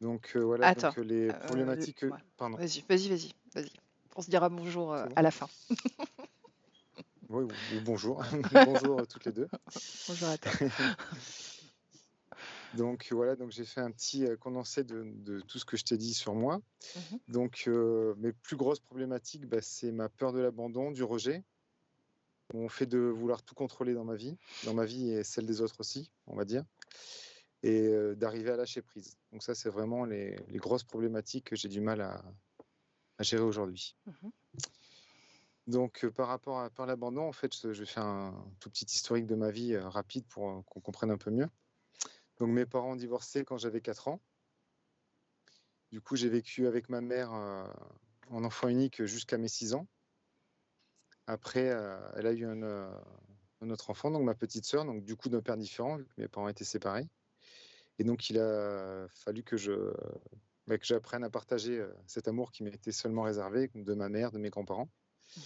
Donc voilà, Attends, donc les l problématiques ouais. pardon, Vas-y. On se dira bonjour, c'est à bon? la fin. Oui ou bonjour. Bonjour, toutes les 2. Bonjour à toi. Donc voilà, donc j'ai fait un petit, condensé de tout ce que je t'ai dit sur moi. Mmh mh. Donc mes plus grosses problématiques, bah, c'est ma peur de l'abandon, du rejet, mon fait de vouloir tout contrôler dans ma vie et celle des autres aussi, on va dire, et d'arriver à lâcher prise. Donc ça, c'est vraiment les grosses problématiques que j'ai du mal à gérer aujourd'hui. Mmh. Donc par l'abandon, en fait, je vais faire un tout petit historique de ma vie, rapide pour, qu'on comprenne un peu mieux. Donc mes parents ont divorcé quand j'avais 4 ans. Du coup, j'ai vécu avec ma mère, en enfant unique jusqu'à mes 6 ans. Après, elle a eu un autre enfant, donc ma petite sœur, donc du coup d'un père différent, vu que mes parents étaient séparés, et donc il a fallu que j'apprenne à partager, cet amour qui m'était seulement réservé, de ma mère, de mes grands-parents, Mmh.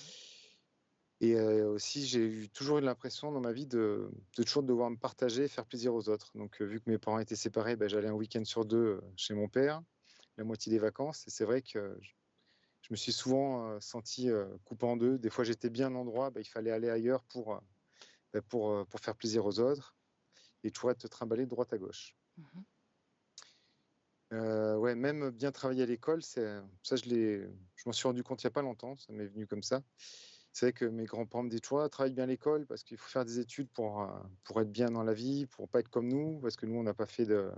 et aussi j'ai toujours eu l'impression dans ma vie de toujours devoir me partager et faire plaisir aux autres. Donc vu que mes parents étaient séparés, bah, j'allais un week-end sur 2 chez mon père, la moitié des vacances, et c'est vrai que je me suis souvent, senti, coupé en 2. Des fois, j'étais bien à un endroit, bah, il fallait aller ailleurs pour faire plaisir aux autres et toujours être trimballé de droite à gauche. Mmh. Ouais, même bien travailler à l'école, ça je m'en suis rendu compte il y a pas longtemps, ça m'est venu comme ça. C'est vrai que mes grands-parents me disaient toujours: «Ah, travaille bien à l'école parce qu'il faut faire des études pour être bien dans la vie, pour pas être comme nous», parce que nous, on n'a pas fait de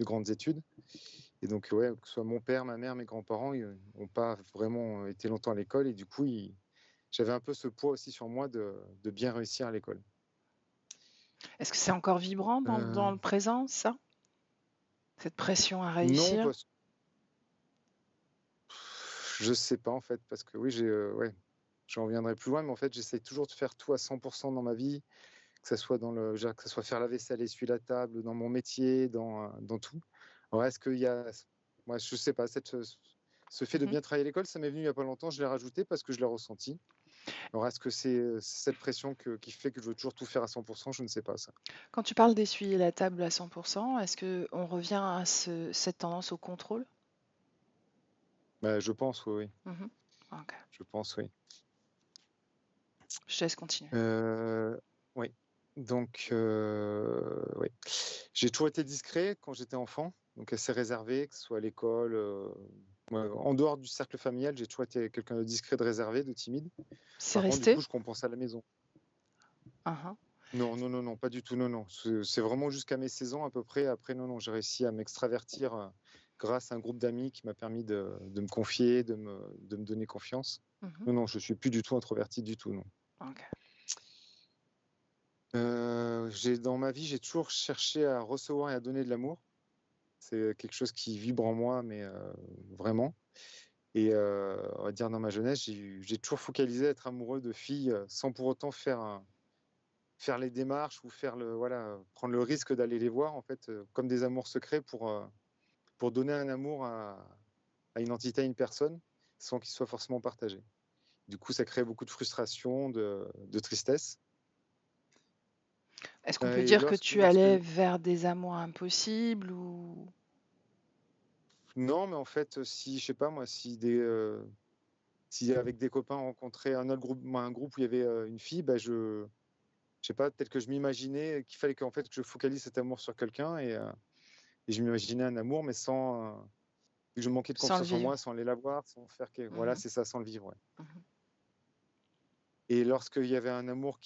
grandes études, et donc ouais, que ce soit mon père, ma mère, mes grands-parents, ils ont pas vraiment été longtemps à l'école, et du coup, j'avais un peu ce poids aussi sur moi de bien réussir à l'école. Est-ce que c'est encore vibrant dans Heu, le présent, ça? Cette pression à non, réussir? parce je sais pas en fait, parce que oui, ouais, j'en reviendrai plus loin, mais en fait, j'essaie toujours de faire tout à 100 dans ma vie, que ça soit que ça soit faire la vaisselle, essuyer la table, dans mon métier, dans tout. Alors est-ce qu'il y a moi, je sais pas, ce fait de Mmh. bien travailler à l'école, ça m'est venu il y a pas longtemps, je l'ai rajouté parce que je l'ai ressenti. Alors est-ce que c'est, cette pression qui fait que je veux toujours tout faire à 100? Je ne sais pas ça. Quand tu parles d'essuyer la table à 100, est-ce qu'on revient à cette tendance au contrôle? Bah, je pense, oui, oui, Mmh. OK. je pense, oui. Je te laisse continuer. Heu, oui, donc oui. J'ai toujours été discret quand j'étais enfant, donc assez réservé, que ce soit à l'école, ouais, en dehors du cercle familial, j'ai toujours été quelqu'un de discret, de réservé, de timide. C'est Par contre, du resté? coup, je compense à la maison. Hein, hein. Non, non, non, non, pas du tout, non, non. C'est vraiment jusqu'à mes 16 ans à peu près. Après, non, non, j'ai réussi à m'extravertir, grâce à un groupe d'amis qui m'a permis de me confier, de me donner confiance. Mmh. Non, non, je suis plus du tout introverti du tout, non. OK. J'ai dans ma vie, j'ai toujours cherché à recevoir et à donner de l'amour. C'est quelque chose qui vibre en moi, mais vraiment, et on va dire dans ma jeunesse, j'ai toujours focalisé à être amoureux de filles, sans pour autant faire les démarches ou faire voilà, prendre le risque d'aller les voir en fait, comme des amours secrets pour donner un amour à une entité, à une personne, sans qu'il soit forcément partagé. Du coup, ça crée beaucoup de frustration, de tristesse, Est-ce qu'on peut et dire que lorsque tu lorsque allais vers des amours impossibles ou? non, mais en fait, si je sais pas moi, si avec des copains on rencontrait un groupe où il y avait, une fille, bah, je sais pas, peut-être que je m'imaginais qu'il fallait qu'en fait que je focalise cet amour sur quelqu'un, et je m'imaginais un amour mais sans, vu que je manquais de Sans le confiance en vivre? moi, sans aller la voir, sans faire que Mmh voilà, mh. c'est ça, sans le vivre, ouais, Mmh. et lorsqu'il y avait un amour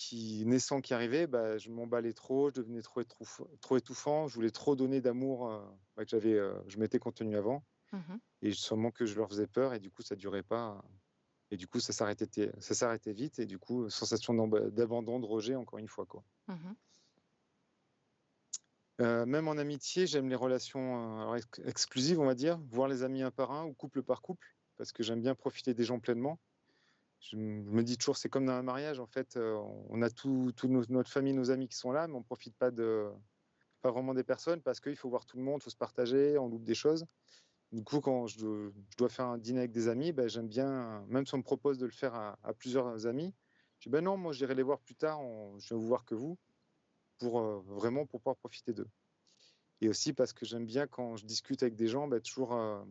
naissant qui arrivait, bah, je m'emballais trop, je devenais trop étouffant, je voulais trop donner d'amour, bah, je m'étais contenu avant, Mmh. et sûrement que je leur faisais peur, et du coup ça durait pas, et du coup ça s'arrêtait vite, et du coup, sensation d'abandon, de rejet encore une fois, quoi. Mmh. Même en amitié, j'aime les relations, alors exclusives, on va dire, voire les amis un par un ou couple par couple, parce que j'aime bien profiter des gens pleinement. Je me dis toujours, c'est comme dans un mariage, en fait, on a notre famille, nos amis qui sont là, mais on profite pas vraiment des personnes parce qu'il faut voir tout le monde, il faut se partager, on loupe des choses. Du coup, quand je dois faire un dîner avec des amis, bah, j'aime bien, même si on me propose de le faire à plusieurs amis, je dis: «Ben non, moi j'irai les voir plus tard, je viens vous voir que vous», vraiment pour pouvoir profiter d'eux. Et aussi parce que j'aime bien quand je discute avec des gens, toujours, alors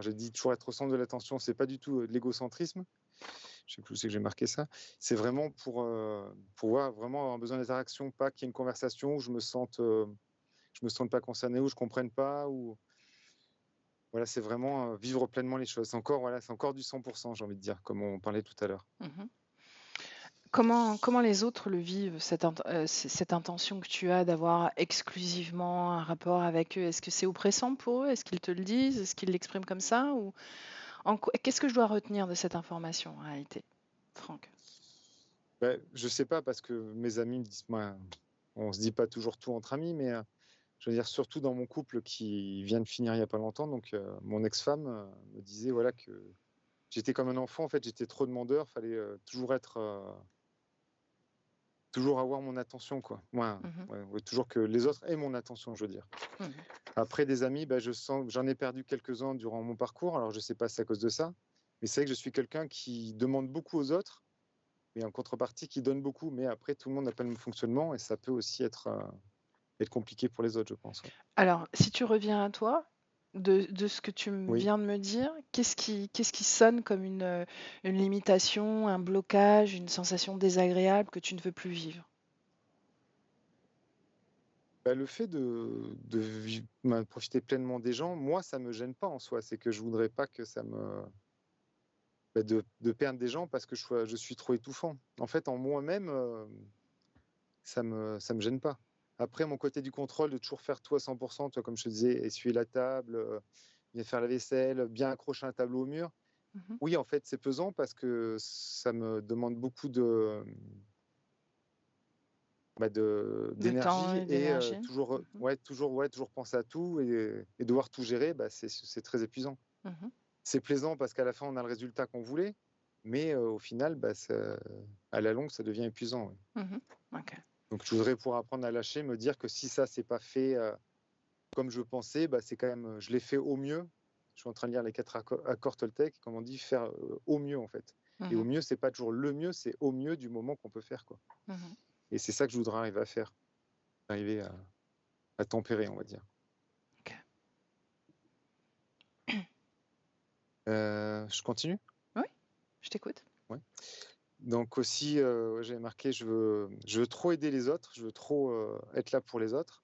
j'ai dit toujours être au centre de l'attention, c'est pas du tout de l'égocentrisme, je sais plus où c'est que j'ai marqué ça, c'est vraiment pour voir vraiment avoir besoin d'interaction, pas qu'il y ait une conversation où je me sente pas concerné, où je comprenne pas, ou voilà, c'est vraiment vivre pleinement les choses. C'est encore du 100%, j'ai envie de dire, comme on parlait tout à l'heure. Mmh. Comment les autres le vivent, cette intention que tu as d'avoir exclusivement un rapport avec eux? Est-ce que c'est oppressant pour eux? Est-ce qu'ils te le disent? Est-ce qu'ils l'expriment comme ça? Ou qu'est-ce que je dois retenir de cette information en réalité, Franck? Je sais pas parce que mes amis me disent, on se dit pas toujours tout entre amis, mais je veux dire surtout dans mon couple qui vient de finir il y a pas longtemps, donc mon ex-femme me disait voilà que j'étais comme un enfant en fait, j'étais trop demandeur, fallait toujours avoir mon attention quoi. Mmh. Ouais, toujours que les autres aient mon attention, je veux dire. Mmh. Après des amis, je sens que j'en ai perdu quelques-uns durant mon parcours, alors je sais pas si c'est à cause de ça, mais c'est vrai que je suis quelqu'un qui demande beaucoup aux autres, mais en contrepartie qui donne beaucoup, mais après tout le monde n'a pas le même fonctionnement et ça peut aussi être compliqué pour les autres, je pense, ouais. Alors, si tu reviens à toi, de ce que Oui. viens de me dire, qu'est-ce qui sonne comme une limitation, un blocage, une sensation désagréable que tu ne veux plus vivre? Le fait de profiter pleinement des gens, moi, ça me gêne pas en soi. C'est que je voudrais pas que ça me de perdre des gens parce que je suis trop étouffant. En fait, en moi-même, ça me gêne pas. Après, mon côté du contrôle, de toujours faire tout à 100%, tu vois, comme je te disais, essuyer la table, bien faire la vaisselle, bien accrocher un tableau au mur. Mmh. Oui, en fait, c'est pesant parce que ça me demande beaucoup De temps d'énergie et et d'énergie? toujours, Mmh. toujours penser à tout et devoir tout gérer, c'est très épuisant. Mmh. C'est plaisant parce qu'à la fin, on a le résultat qu'on voulait, mais au final, à la longue, ça devient épuisant, ouais. Mmh. OK. Donc je voudrais pouvoir apprendre à lâcher, me dire que si ça, c'est pas fait, comme je pensais, c'est quand même, je l'ai fait au mieux. Je suis en train de lire les 4 accords Toltec, comme on dit, faire, au mieux, en fait. Et au Mmh. mieux, c'est pas toujours le mieux, c'est au mieux du moment qu'on peut faire, quoi. Mmh. Et c'est ça que je voudrais arriver à faire, arriver à tempérer, on va dire. OK. Je continue? Oui, je t'écoute. Ouais. Donc aussi, j'avais marqué, je veux trop aider les autres, je veux trop, être là pour les autres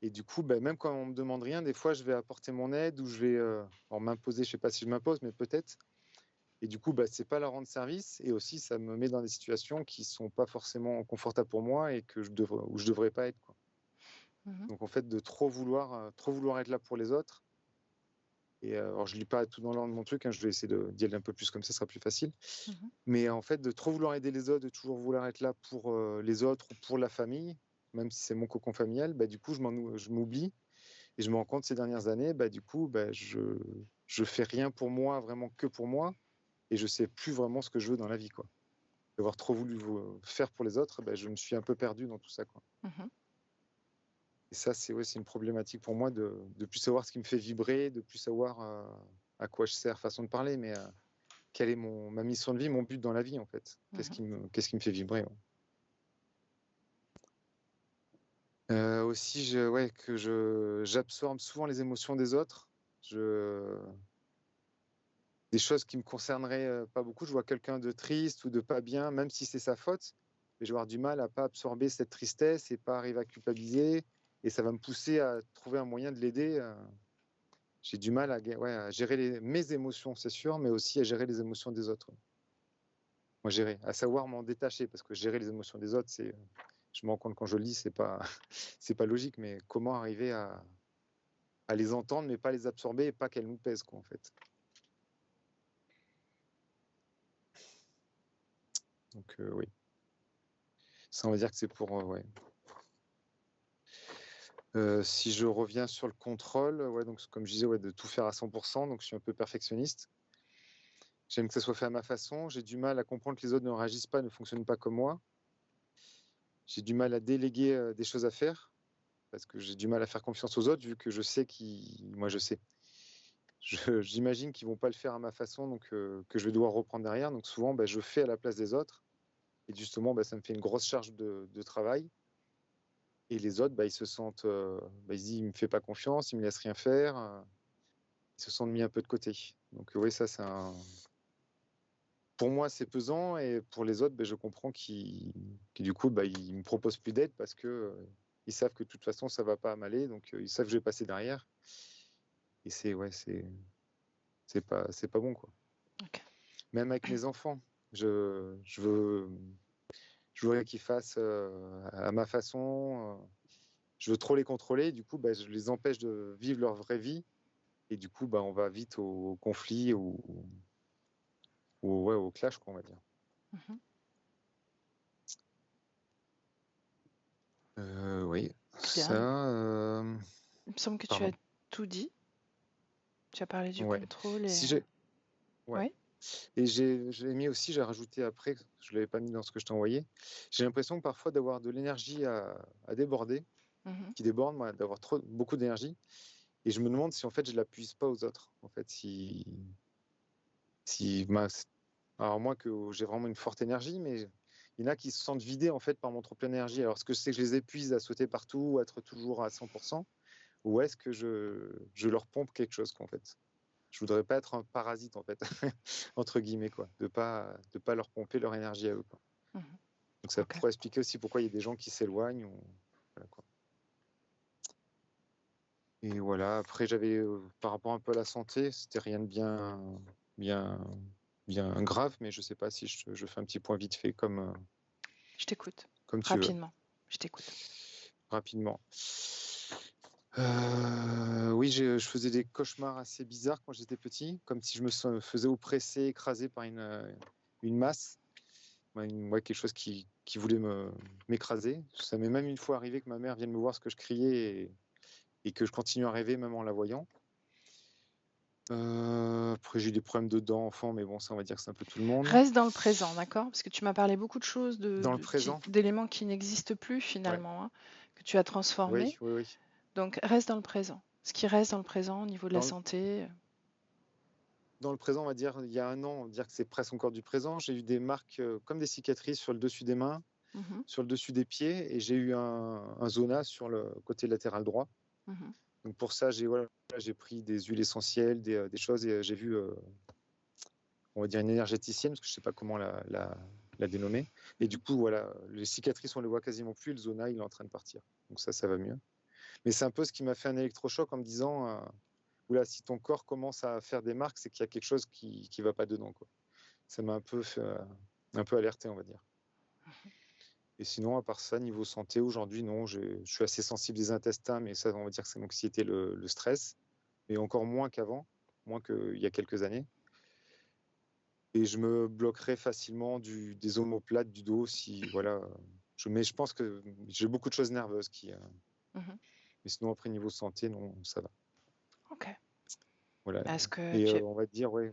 et du coup, même quand on me demande rien, des fois, je vais apporter mon aide ou je vais, alors m'imposer, je sais pas si je m'impose, mais peut-être et du coup, c'est pas leur rendre service et aussi ça me met dans des situations qui sont pas forcément confortables pour moi et que je devrais pas être, quoi. Mmh. Donc en fait, de trop vouloir être là pour les autres et alors je lis pas tout dans l'ordre de mon truc, hein, je vais essayer d'y aller un peu plus comme ça sera plus facile. Mmh. Mais en fait, de trop vouloir aider les autres, de toujours vouloir être là pour, les autres ou pour la famille, même si c'est mon cocon familial, du coup, je m'oublie et je me rends compte ces dernières années, du coup, je fais rien pour moi, vraiment que pour moi et je sais plus vraiment ce que je veux dans la vie, quoi. D'avoir trop voulu faire pour les autres, je me suis un peu perdu dans tout ça, quoi. Mmh. Et ça, c'est une problématique pour moi de plus savoir ce qui me fait vibrer, de plus savoir, à quoi je sers, façon de parler, mais quelle est ma mission de vie, mon but dans la vie, en fait? Mmh. Qu'est-ce qui me fait vibrer, ouais. Aussi, que j'absorbe souvent les émotions des autres. Je Des choses qui me concerneraient, pas beaucoup. Je vois quelqu'un de triste ou de pas bien, même si c'est sa faute, mais je vais avoir du mal à pas absorber cette tristesse et pas arriver à culpabiliser et ça va me pousser à trouver un moyen de l'aider, j'ai du mal à gérer mes émotions, c'est sûr, mais aussi à gérer les émotions des autres, ouais. Moi, gérer, à savoir m'en détacher parce que gérer les émotions des autres, je me rends compte quand je le dis, c'est pas c'est pas logique, mais comment arriver à les entendre, mais pas les absorber et pas qu'elles nous pèsent, quoi, en fait. Donc oui, ça, on va dire que c'est pour, ouais. Si je reviens sur le contrôle, ouais, donc comme je disais, ouais, de tout faire à 100%, donc je suis un peu perfectionniste. J'aime que ça soit fait à ma façon. J'ai du mal à comprendre que les autres ne réagissent pas, ne fonctionnent pas comme moi. J'ai du mal à déléguer, des choses à faire parce que j'ai du mal à faire confiance aux autres vu que je sais moi, je sais. J'imagine qu'ils vont pas le faire à ma façon, donc que je vais devoir reprendre derrière. Donc souvent, je fais à la place des autres et justement, ça me fait une grosse charge de travail Et les autres, ils se sentent, ils se disent, il me fait pas confiance, il me laisse rien faire. Ils se sentent mis un peu de côté. Donc oui, ça, pour moi, c'est pesant, et pour les autres, je comprends qu'ils du coup, ils me proposent plus d'aide parce que ils savent que de toute façon, ça va pas m'aller, donc ils savent que je vais passer derrière. Et c'est pas bon, quoi. Ok. Même avec mes enfants, je voudrais qu'ils fassent à ma façon. Je veux trop les contrôler, du coup, je les empêche de vivre leur vraie vie, et du coup, on va vite au conflit ou ouais, au clash, quoi, on va dire. Mhm. Oui, Bien. ça. Il me semble que tu as Pardon. tout dit. Tu as parlé du Ouais. contrôle et... Si j'ai. Ouais. Oui. Et j'ai mis aussi, j'ai rajouté après, je l'avais pas mis dans ce que je t'ai envoyé. J'ai l'impression parfois d'avoir de l'énergie à déborder, Mhm. qui déborde, moi, d'avoir beaucoup d'énergie. Et je me demande si en fait je la puise pas aux autres. En fait, si alors moi que j'ai vraiment une forte énergie, mais il y en a qui se sentent vidés en fait par mon trop plein d'énergie. Alors est-ce que c'est que je les épuise à sauter partout, à être toujours à 100%, ou est-ce que je leur pompe quelque chose, quoi, en fait? Je voudrais pas être un parasite, en fait, entre guillemets, quoi, de pas leur pomper leur énergie à eux, quoi. Mhm. Donc ça Ok. pourrait expliquer aussi pourquoi il y a des gens qui s'éloignent. Voilà, quoi. Et voilà, après j'avais par rapport un peu à la santé, c'était rien de bien bien grave, mais je sais pas si je fais un petit point vite fait Je t'écoute. comme tu veux, Rapidement. Je t'écoute. rapidement. Oui, je faisais des cauchemars assez bizarres quand j'étais petit, comme si je me faisais oppresser, écraser par une masse, quelque chose qui voulait m'écraser. Ça m'est même une fois arrivé que ma mère vienne me voir ce que je criais, et que je continue à rêver même en la voyant. Après, j'ai eu des problèmes de dents enfant, mais bon, ça, on va dire que c'est un peu tout le monde. Reste dans le présent, d'accord? Parce que tu m'as parlé beaucoup de choses, Dans le présent, d'éléments qui n'existent plus ouais, finalement, hein, que tu as transformés. oui, oui, oui. Donc reste dans le présent. Ce qui reste dans le présent au niveau de la Dans le, santé. dans le présent, on va dire, il y a un an, on va dire que c'est presque encore du présent. J'ai eu des marques comme des cicatrices sur le dessus des mains, Mhm, sur le dessus des pieds, et j'ai eu un zona sur le côté latéral droit. mhm, Donc pour ça, j'ai pris des huiles essentielles, des choses, et j'ai vu, on va dire, une énergéticienne, parce que je ne sais pas comment la dénommer. Et du coup, voilà, les cicatrices, on les voit quasiment plus, le zona, il est en train de partir. Donc ça va mieux. Mais c'est un peu ce qui m'a fait un électrochoc en me disant, oula, si ton corps commence à faire des marques, c'est qu'il y a quelque chose qui ne va pas dedans, quoi. Ça m'a un peu alerté, on va dire. Et sinon, à part ça, niveau santé, aujourd'hui, non, je suis assez sensible des intestins, mais ça, on va dire que c'est l'anxiété, le stress, mais encore moins qu'avant, moins qu'il y a quelques années. Et je me bloquerais facilement des omoplates du dos si, voilà. Mais je pense que j'ai beaucoup de choses nerveuses mhm. mais sinon, après, niveau santé, non, ça va. Ok. Voilà. Est-ce que Et tu... on va dire, ouais.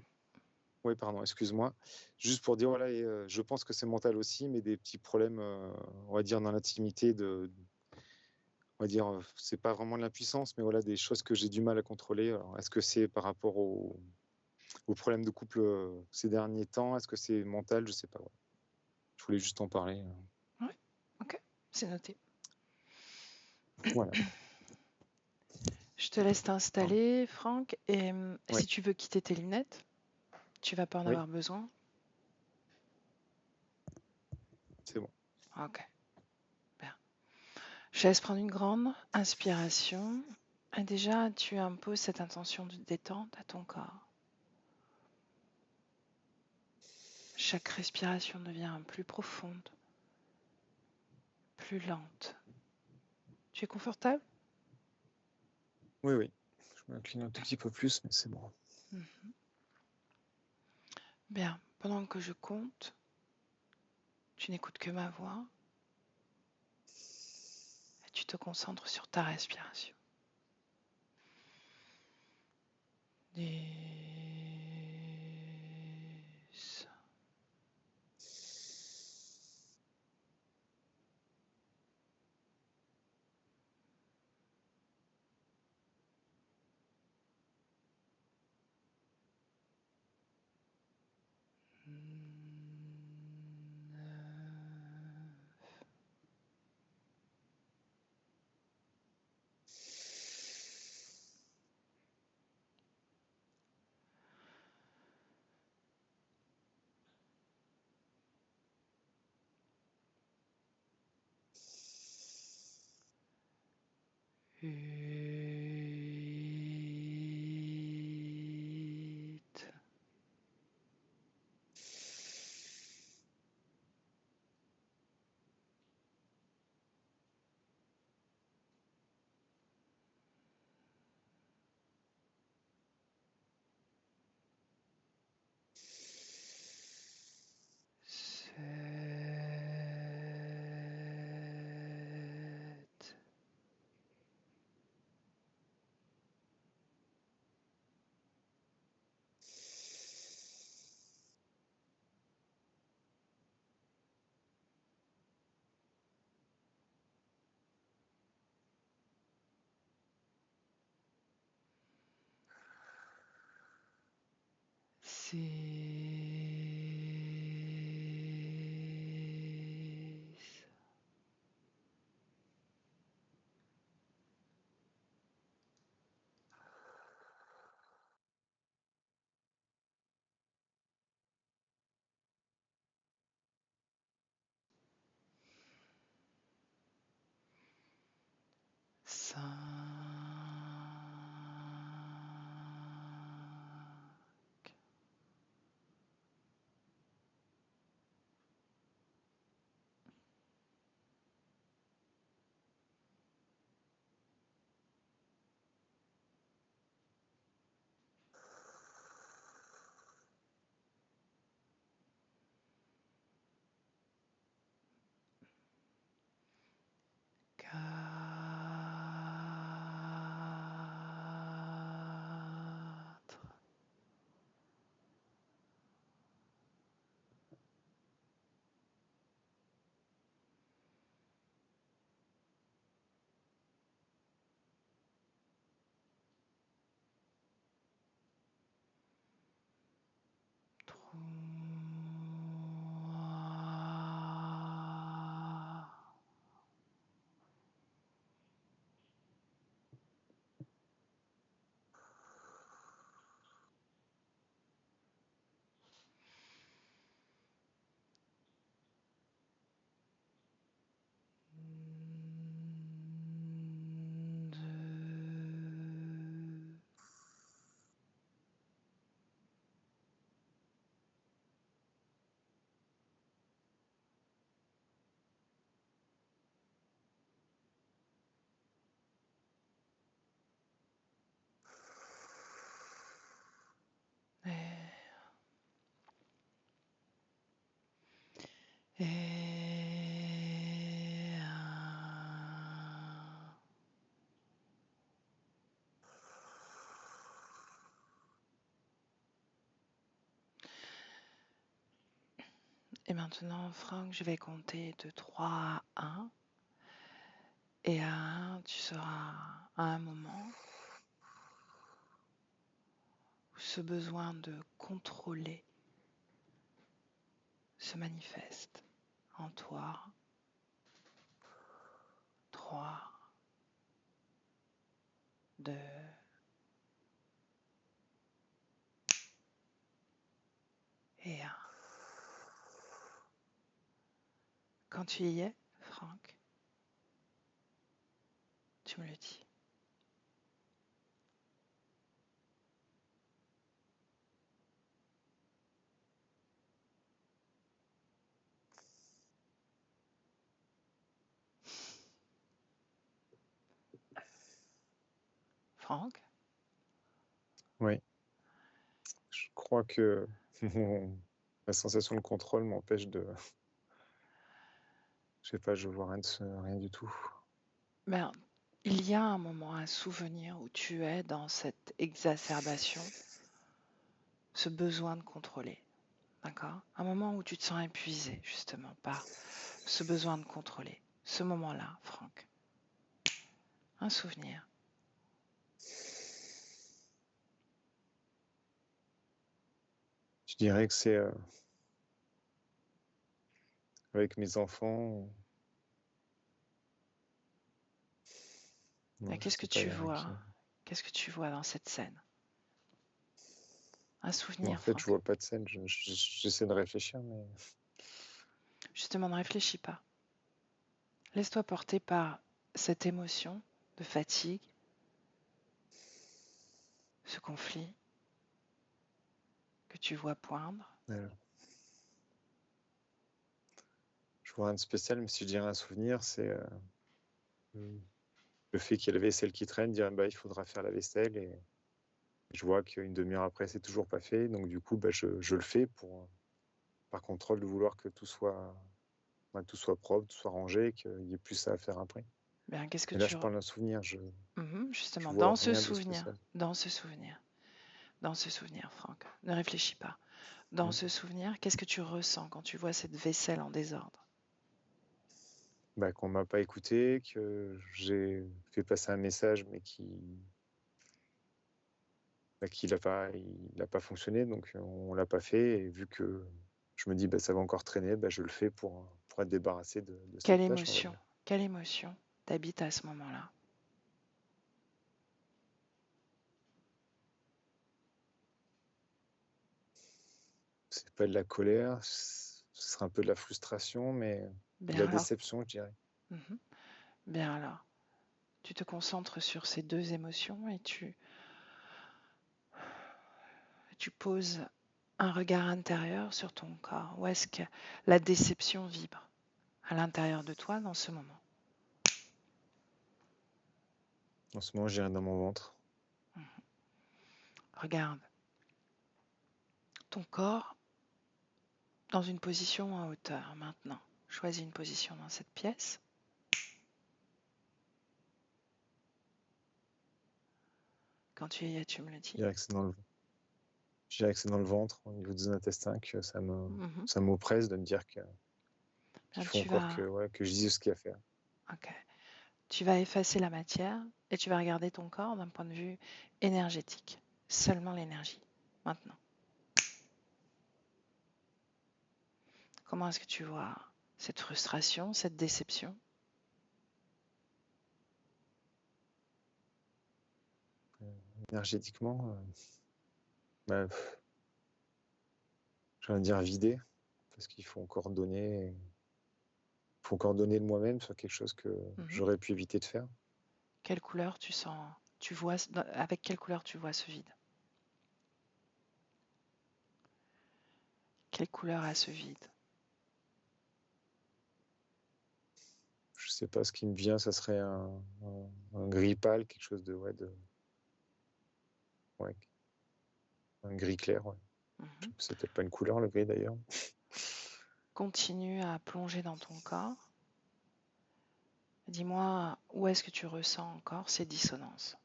Oui, pardon, excuse-moi. Juste pour dire, voilà, et, je pense que c'est mental aussi, mais des petits problèmes, on va dire, dans l'intimité on va dire, c'est pas vraiment de l'impuissance, mais voilà, des choses que j'ai du mal à contrôler. Alors, est-ce que c'est par rapport aux problèmes de couple ces derniers temps? Est-ce que c'est mental? Je sais pas. Ouais. Je voulais juste en parler. Ouais. Ok. C'est noté. Voilà. Je te laisse Pardon. t'installer, Franck. Et Ouais. si tu veux quitter tes lunettes, tu vas pas en Oui, avoir besoin. c'est bon. Ok. Bien. Je laisse prendre une grande inspiration. Et déjà, tu imposes cette intention de détente à ton corps. Chaque respiration devient plus profonde, plus lente. Tu es confortable? Oui, oui. Je m'incline un tout petit peu plus, mais c'est bon. Mhm. Bien. Pendant que je compte, tu n'écoutes que ma voix et tu te concentres sur ta respiration. 10. 8. Et maintenant, Franck, je vais compter de 3 à 1. Et à 1, tu seras à un moment où ce besoin de contrôler se manifeste en toi. 3, 2, et 1. Quand tu y es, Franck, tu me le dis. Franck, Oui, je crois que la sensation de contrôle m'empêche de. Je sais pas, je vois rien du tout. ben, il y a un moment, un souvenir où tu es dans cette exacerbation, ce besoin de contrôler. D'accord? Un moment où tu te sens épuisé, justement, par ce besoin de contrôler. Ce moment-là, Franck. Un souvenir. Je dirais que c'est avec mes enfants. Non, Et je qu'est-ce que sais pas, il tu y a rien vois? qui. Qu'est-ce que tu vois dans cette scène? Un En souvenir, fait, je Franck. vois pas de scène. J'essaie de réfléchir, mais. Justement, ne réfléchis pas. Laisse-toi porter par cette émotion de fatigue, ce conflit que tu vois poindre? Je vois rien de spécial, mais si je dirais un souvenir, c'est le fait qu'il y a la vaisselle qui traîne, dire bah, il faudra faire la vaisselle et je vois qu'une demi-heure après, c'est toujours pas fait. Donc du coup, bah, je le fais par contrôle de vouloir que tout soit propre, tout soit rangé, qu'il n'y ait plus ça à faire après. Bien, qu'est-ce que Mais là, tu... je parle d'un souvenir, je Justement, vois rien de spécial. dans ce souvenir, Franck, ne réfléchis pas. Dans ce souvenir, qu'est-ce que tu ressens quand tu vois cette vaisselle en désordre? Bah, qu'on m'a pas écouté, que j'ai fait passer un message, mais qu'il a pas fonctionné, donc on l'a pas fait. Et vu que je me dis bah, ça va encore traîner, bah, je le fais pour être débarrassé de cette tâche, on va dire. Quelle émotion t'habite à ce moment-là? C'est pas de la colère, ce serait un peu de la frustration, mais de Bien la alors, déception, je dirais. bien alors, tu te concentres sur ces deux émotions et tu poses un regard intérieur sur ton corps. Où est-ce que la déception vibre à l'intérieur de toi dans ce moment? En ce moment, je dirais dans mon ventre. Regarde ton corps dans une position en hauteur maintenant. Choisis une position dans cette pièce. Quand tu y es, tu me le dis. Je dirais que c'est dans le ventre, au niveau des intestins, que ça m'oppresse de me dire qu'il faut encore que je dise ce qu'il y a à faire. Ok. Tu vas effacer la matière et tu vas regarder ton corps d'un point de vue énergétique. Seulement l'énergie. Maintenant. Comment est-ce que tu vois cette frustration, cette déception? Énergétiquement, bah, j'ai envie de dire vider, parce qu'il faut encore donner de moi-même sur quelque chose que j'aurais pu éviter de faire. Quelle couleur tu sens, avec quelle couleur tu vois ce vide? Quelle couleur a ce vide? Je sais pas, ce qui me vient, ça serait un gris pâle, quelque chose un gris clair. Ouais. C'est peut-être pas une couleur, le gris d'ailleurs. Continue à plonger dans ton corps. Dis-moi, où est-ce que tu ressens encore ces dissonances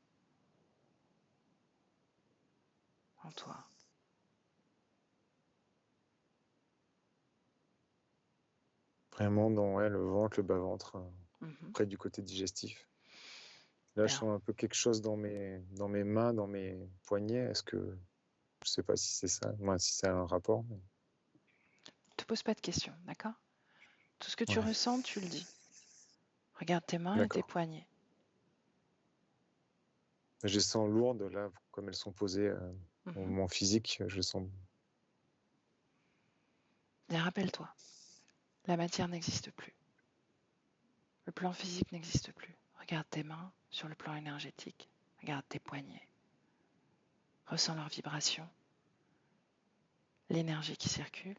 en toi? Vraiment dans le ventre, le bas-ventre, près du côté digestif. Là, je sens un peu quelque chose dans mes mains, dans mes poignets. Est-ce que... Je sais pas si c'est ça, moi, si ça a un rapport. Mais... Ne te pose pas de questions, d'accord? Tout ce que tu ressens, tu le dis. Regarde tes mains et tes poignets. Je les sens lourdes, là, comme elles sont posées au moment physique, je les sens... Bien, rappelle-toi, la matière n'existe plus. Le plan physique n'existe plus. Regarde tes mains sur le plan énergétique. Regarde tes poignets. Ressens leur vibration. L'énergie qui circule.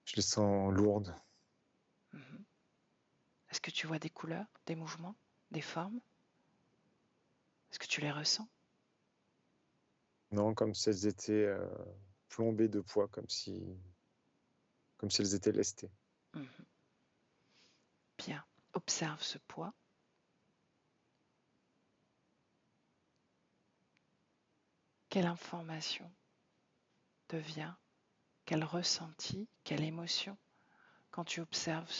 Je les sens lourdes. Est-ce que tu vois des couleurs, des mouvements, des formes? Est-ce que tu les ressens? Non, comme si elles étaient plombées de poids, comme si elles étaient lestées. Bien, observe ce poids. Quelle information te vient? Quel ressenti, quelle émotion quand tu observes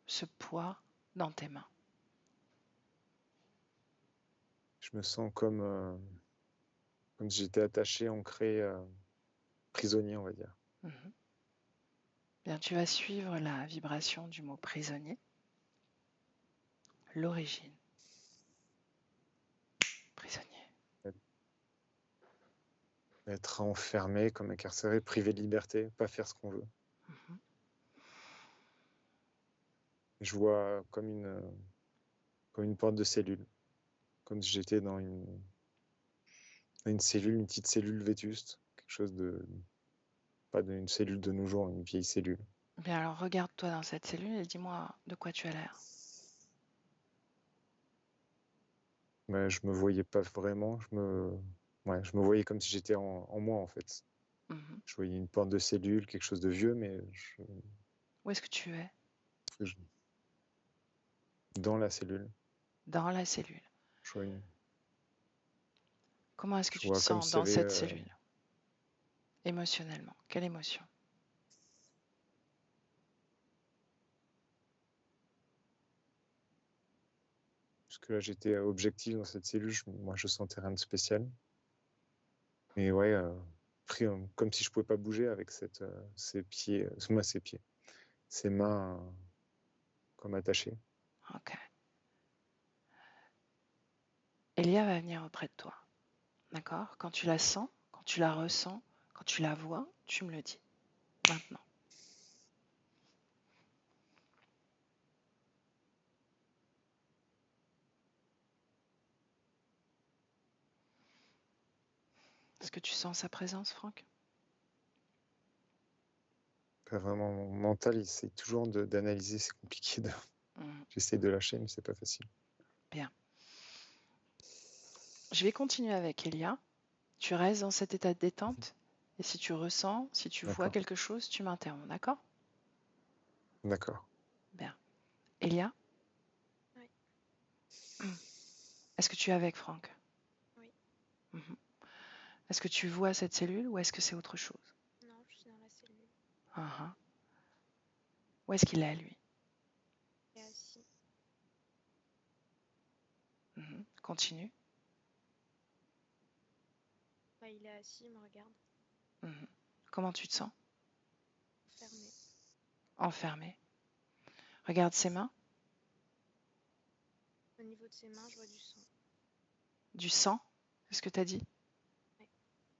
ce poids dans tes mains? Je me sens comme si j'étais attaché, ancré, prisonnier, on va dire. Bien, tu vas suivre la vibration du mot prisonnier. L'origine. Prisonnier. Être enfermé, comme incarcéré, privé de liberté, pas faire ce qu'on veut. Je vois comme comme une porte de cellule, comme si j'étais dans une cellule, une petite cellule vétuste, quelque chose de pas d'une cellule de nos jours, une vieille cellule. Bien alors regarde-toi dans cette cellule et dis-moi de quoi tu as l'air. Mais je me voyais pas vraiment, je me voyais comme si j'étais en moi en fait. Mhm. Je voyais une porte de cellule, quelque chose de vieux, mais Où est-ce que tu es? dans la cellule, Dans la cellule. je vois, Comment est-ce que je tu te vois comme sens s'il y dans avait cette cellule? Émotionnellement, quelle émotion? parce que là j'étais objectif dans cette cellule, moi je sentais rien de spécial. Mais ouais, pris comme si je pouvais pas bouger avec ses pieds, ses mains comme attachées. Ok. Elia va venir auprès de toi. D'accord? Quand tu la sens, quand tu la ressens, quand tu la vois, tu me le dis. Maintenant. Est-ce que tu sens sa présence, Franck? Pas vraiment, mon mental, il essaie toujours d'analyser, c'est compliqué. Mhm. J'essaie de lâcher, mais c'est pas facile. Bien. Je vais continuer avec Elia. Tu restes dans cet état de détente et si tu ressens, si tu vois D'accord, quelque chose, tu m'interromps, d'accord? d'accord. Bien. Elia, Oui, est-ce que tu es avec Franck? oui. Mhm. Est-ce que tu vois cette cellule ou est-ce que c'est autre chose? Non, je suis dans la cellule. Uh-huh. Où est-ce qu'il est, lui? Il est assis. Mhm. Continue. Enfin, il est assis, il me regarde, Mhm. Comment tu te sens? fermé. Enfermé. Regarde ses mains. Au niveau de ses mains, je vois du sang. Du sang, c'est ce que tu as dit? Oui.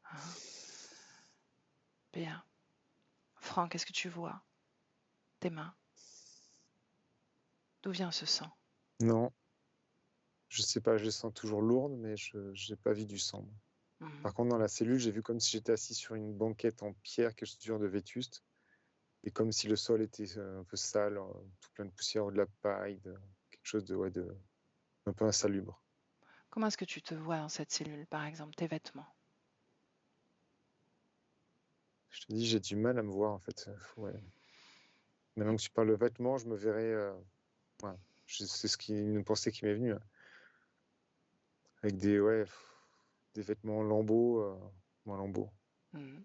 Uh-huh. Bien. Franck, est-ce que tu vois tes mains? D'où vient ce sang? Non, je sais pas, je les sens toujours lourdes, mais je n'ai pas vu du sang. Mhm. Par contre, dans la cellule, j'ai vu comme si j'étais assis sur une banquette en pierre, quelque chose de vétuste, et comme si le sol était un peu sale, tout plein de poussière ou de la paille, quelque chose de un peu insalubre. Comment est-ce que tu te vois dans cette cellule, par exemple, tes vêtements? Je te dis, j'ai du mal à me voir en fait. Ouais. Maintenant que tu parles de vêtements, je me verrais. Ouais, c'est une pensée qui m'est venue, hein. Avec des vêtements en lambeaux, en lambeaux. Mhm.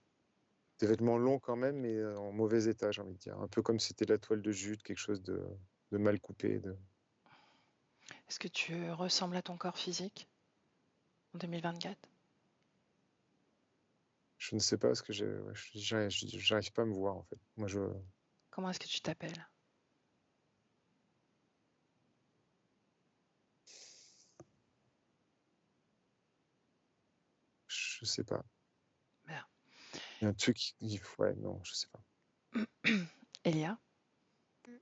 Des vêtements longs quand même, mais en mauvais état, j'ai envie de dire. Un peu comme si c'était de la toile de jute, quelque chose de mal coupé. Est-ce que tu ressembles à ton corps physique en 2024? Je ne sais pas, parce que j'arrive pas à me voir en fait. Moi, Comment est-ce que tu t'appelles? je sais pas. Bien. Il y a un truc ouais, non, je sais pas. Elia, Mm.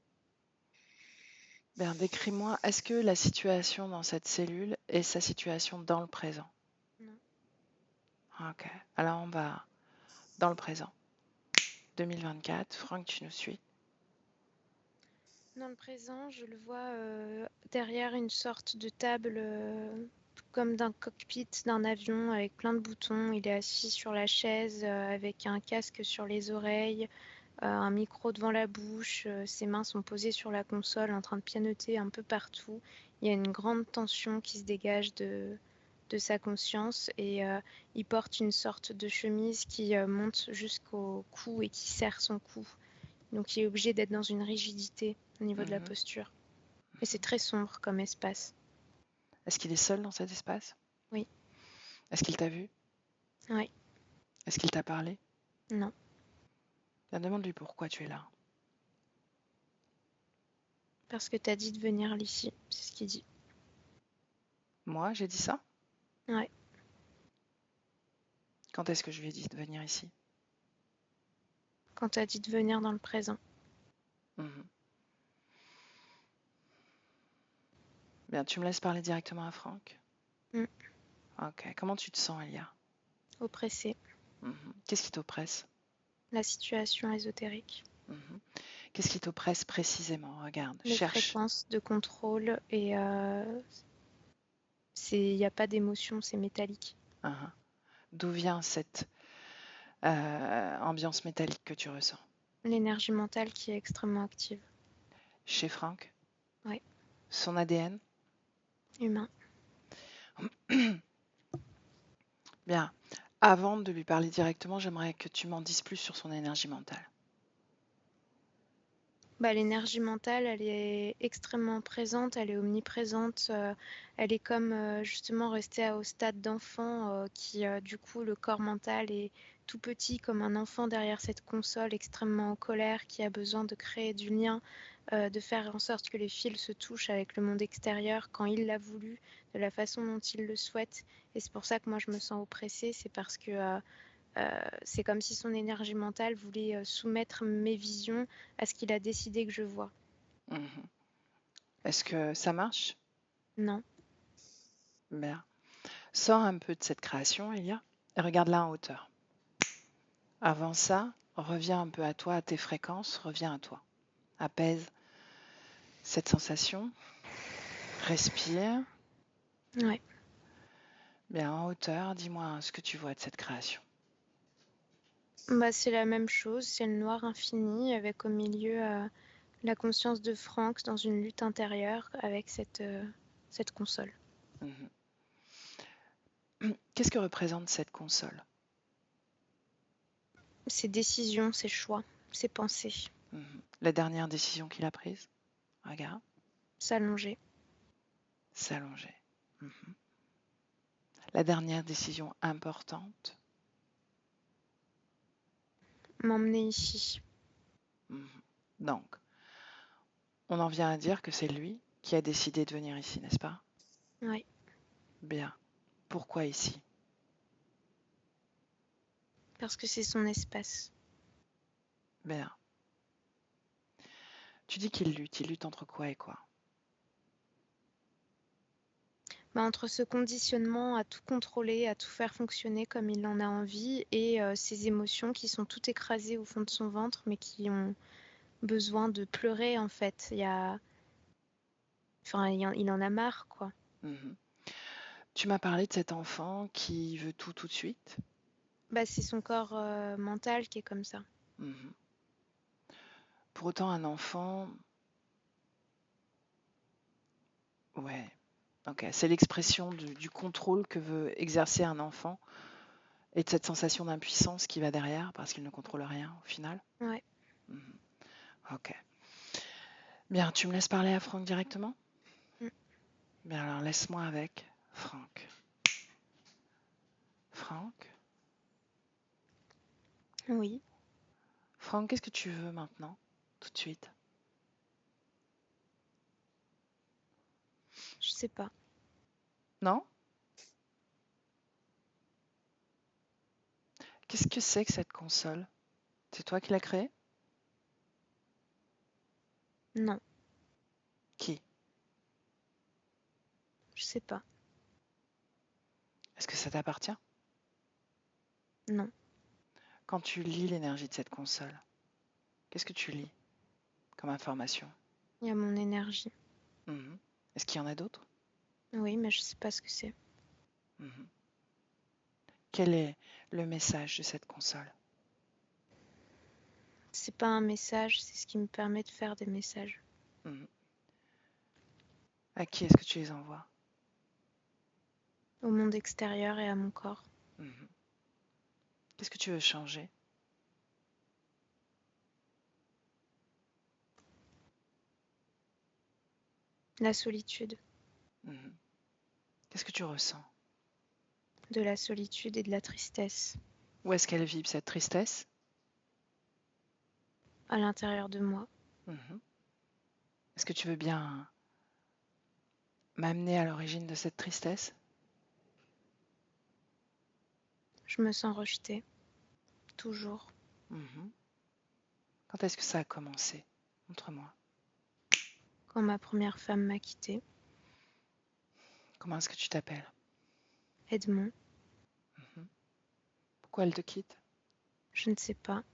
bien, décris-moi, est-ce que la situation dans cette cellule est sa situation dans le présent? Non. Ok, alors on va dans le présent. 2024, Franck, tu nous suis? Dans le présent, je le vois derrière une sorte de table comme d'un cockpit d'un avion avec plein de boutons. Il est assis sur la chaise avec un casque sur les oreilles, un micro devant la bouche. Ses mains sont posées sur la console en train de pianoter un peu partout. Il y a une grande tension qui se dégage de sa conscience et il porte une sorte de chemise qui monte jusqu'au cou et qui serre son cou. Donc il est obligé d'être dans une rigidité au niveau de la Mhm. posture. Et c'est très sombre comme espace. Est-ce qu'il est seul dans cet espace? Oui. Est-ce qu'il t'a vu? Oui. Est-ce qu'il t'a parlé? Non. Bien, demande-lui pourquoi tu es là. Parce que t'as dit de venir ici, c'est ce qu'il dit. Moi, j'ai dit ça? Ouais. Quand est-ce que je lui ai dit de venir ici? Quand t'as dit de venir dans le présent. Mhm. Bien, tu me laisses parler directement à Franck? Mm. Ok. Comment tu te sens, Elia? Oppressée. Qu'est-ce qui t'oppresse? La situation ésotérique. Mhm. Qu'est-ce qui t'oppresse précisément? Regarde, Les cherche. fréquences de contrôle et il n'y a pas d'émotion, c'est métallique. D'où vient cette ambiance métallique que tu ressens? L'énergie mentale qui est extrêmement active. Chez Franck? Oui. Son ADN? Humain. Bien. Avant de lui parler directement, j'aimerais que tu m'en dises plus sur son énergie mentale. L'énergie mentale, elle est extrêmement présente, elle est omniprésente. Elle est comme justement restée au stade d'enfant qui, du coup, le corps mental est tout petit comme un enfant derrière cette console extrêmement en colère qui a besoin de créer du lien, de faire en sorte que les fils se touchent avec le monde extérieur quand il l'a voulu, de la façon dont il le souhaite. Et c'est pour ça que moi je me sens oppressée, c'est parce que c'est comme si son énergie mentale voulait soumettre mes visions à ce qu'il a décidé que je vois. Est-ce que ça marche? Non. Bien. Sors un peu de cette création, Elia, et regarde-la en hauteur. Avant ça, reviens un peu à toi, à tes fréquences, reviens à toi. Apaise cette sensation. Respire. Ouais. Bien, en hauteur, dis-moi ce que tu vois de cette création. C'est la même chose, c'est le noir infini avec au milieu la conscience de Franck dans une lutte intérieure avec cette console. Qu'est-ce que représente cette console? Ses décisions, ses choix, ses pensées. La dernière décision qu'il a prise? Regarde. S'allonger. S'allonger. La dernière décision importante? M'emmener ici. Donc, on en vient à dire que c'est lui qui a décidé de venir ici, n'est-ce pas? Oui. Bien. Pourquoi ici? Parce que c'est son espace. Bien. Tu dis qu'il lutte. Il lutte entre quoi et quoi? Entre ce conditionnement à tout contrôler, à tout faire fonctionner comme il en a envie, et ses émotions qui sont toutes écrasées au fond de son ventre, mais qui ont besoin de pleurer en fait. Il en a marre, quoi. Tu m'as parlé de cet enfant qui veut tout de suite. C'est son corps mental qui est comme ça. Pour autant, un enfant... Ouais. Ok. C'est l'expression du contrôle que veut exercer un enfant et de cette sensation d'impuissance qui va derrière parce qu'il ne contrôle rien au final. Ouais. Ok. Bien, tu me laisses parler à Franck directement? Bien, alors laisse-moi avec Franck. Franck? Oui. Franck, qu'est-ce que tu veux maintenant, tout de suite? Je sais pas. Non? Qu'est-ce que c'est que cette console? C'est toi qui l'as créée? Non. Qui? Je sais pas. Est-ce que ça t'appartient? Non. Quand tu lis l'énergie de cette console, qu'est-ce que tu lis comme information? Il y a mon énergie. Est-ce qu'il y en a d'autres? Oui, mais je sais pas ce que c'est. Quel est le message de cette console? C'est pas un message, c'est ce qui me permet de faire des messages. À qui est-ce que tu les envoies? Au monde extérieur et à mon corps. Qu'est-ce que tu veux changer? La solitude. Qu'est-ce que tu ressens? De la solitude et de la tristesse. Où est-ce qu'elle vibre cette tristesse? À l'intérieur de moi. Est-ce que tu veux bien m'amener à l'origine de cette tristesse? Je me sens rejetée. Toujours. Quand est-ce que ça a commencé? Montre-moi. Quand ma première femme m'a quittée. Comment est-ce que tu t'appelles? Edmond, Mhm. Pourquoi elle te quitte? je ne sais pas.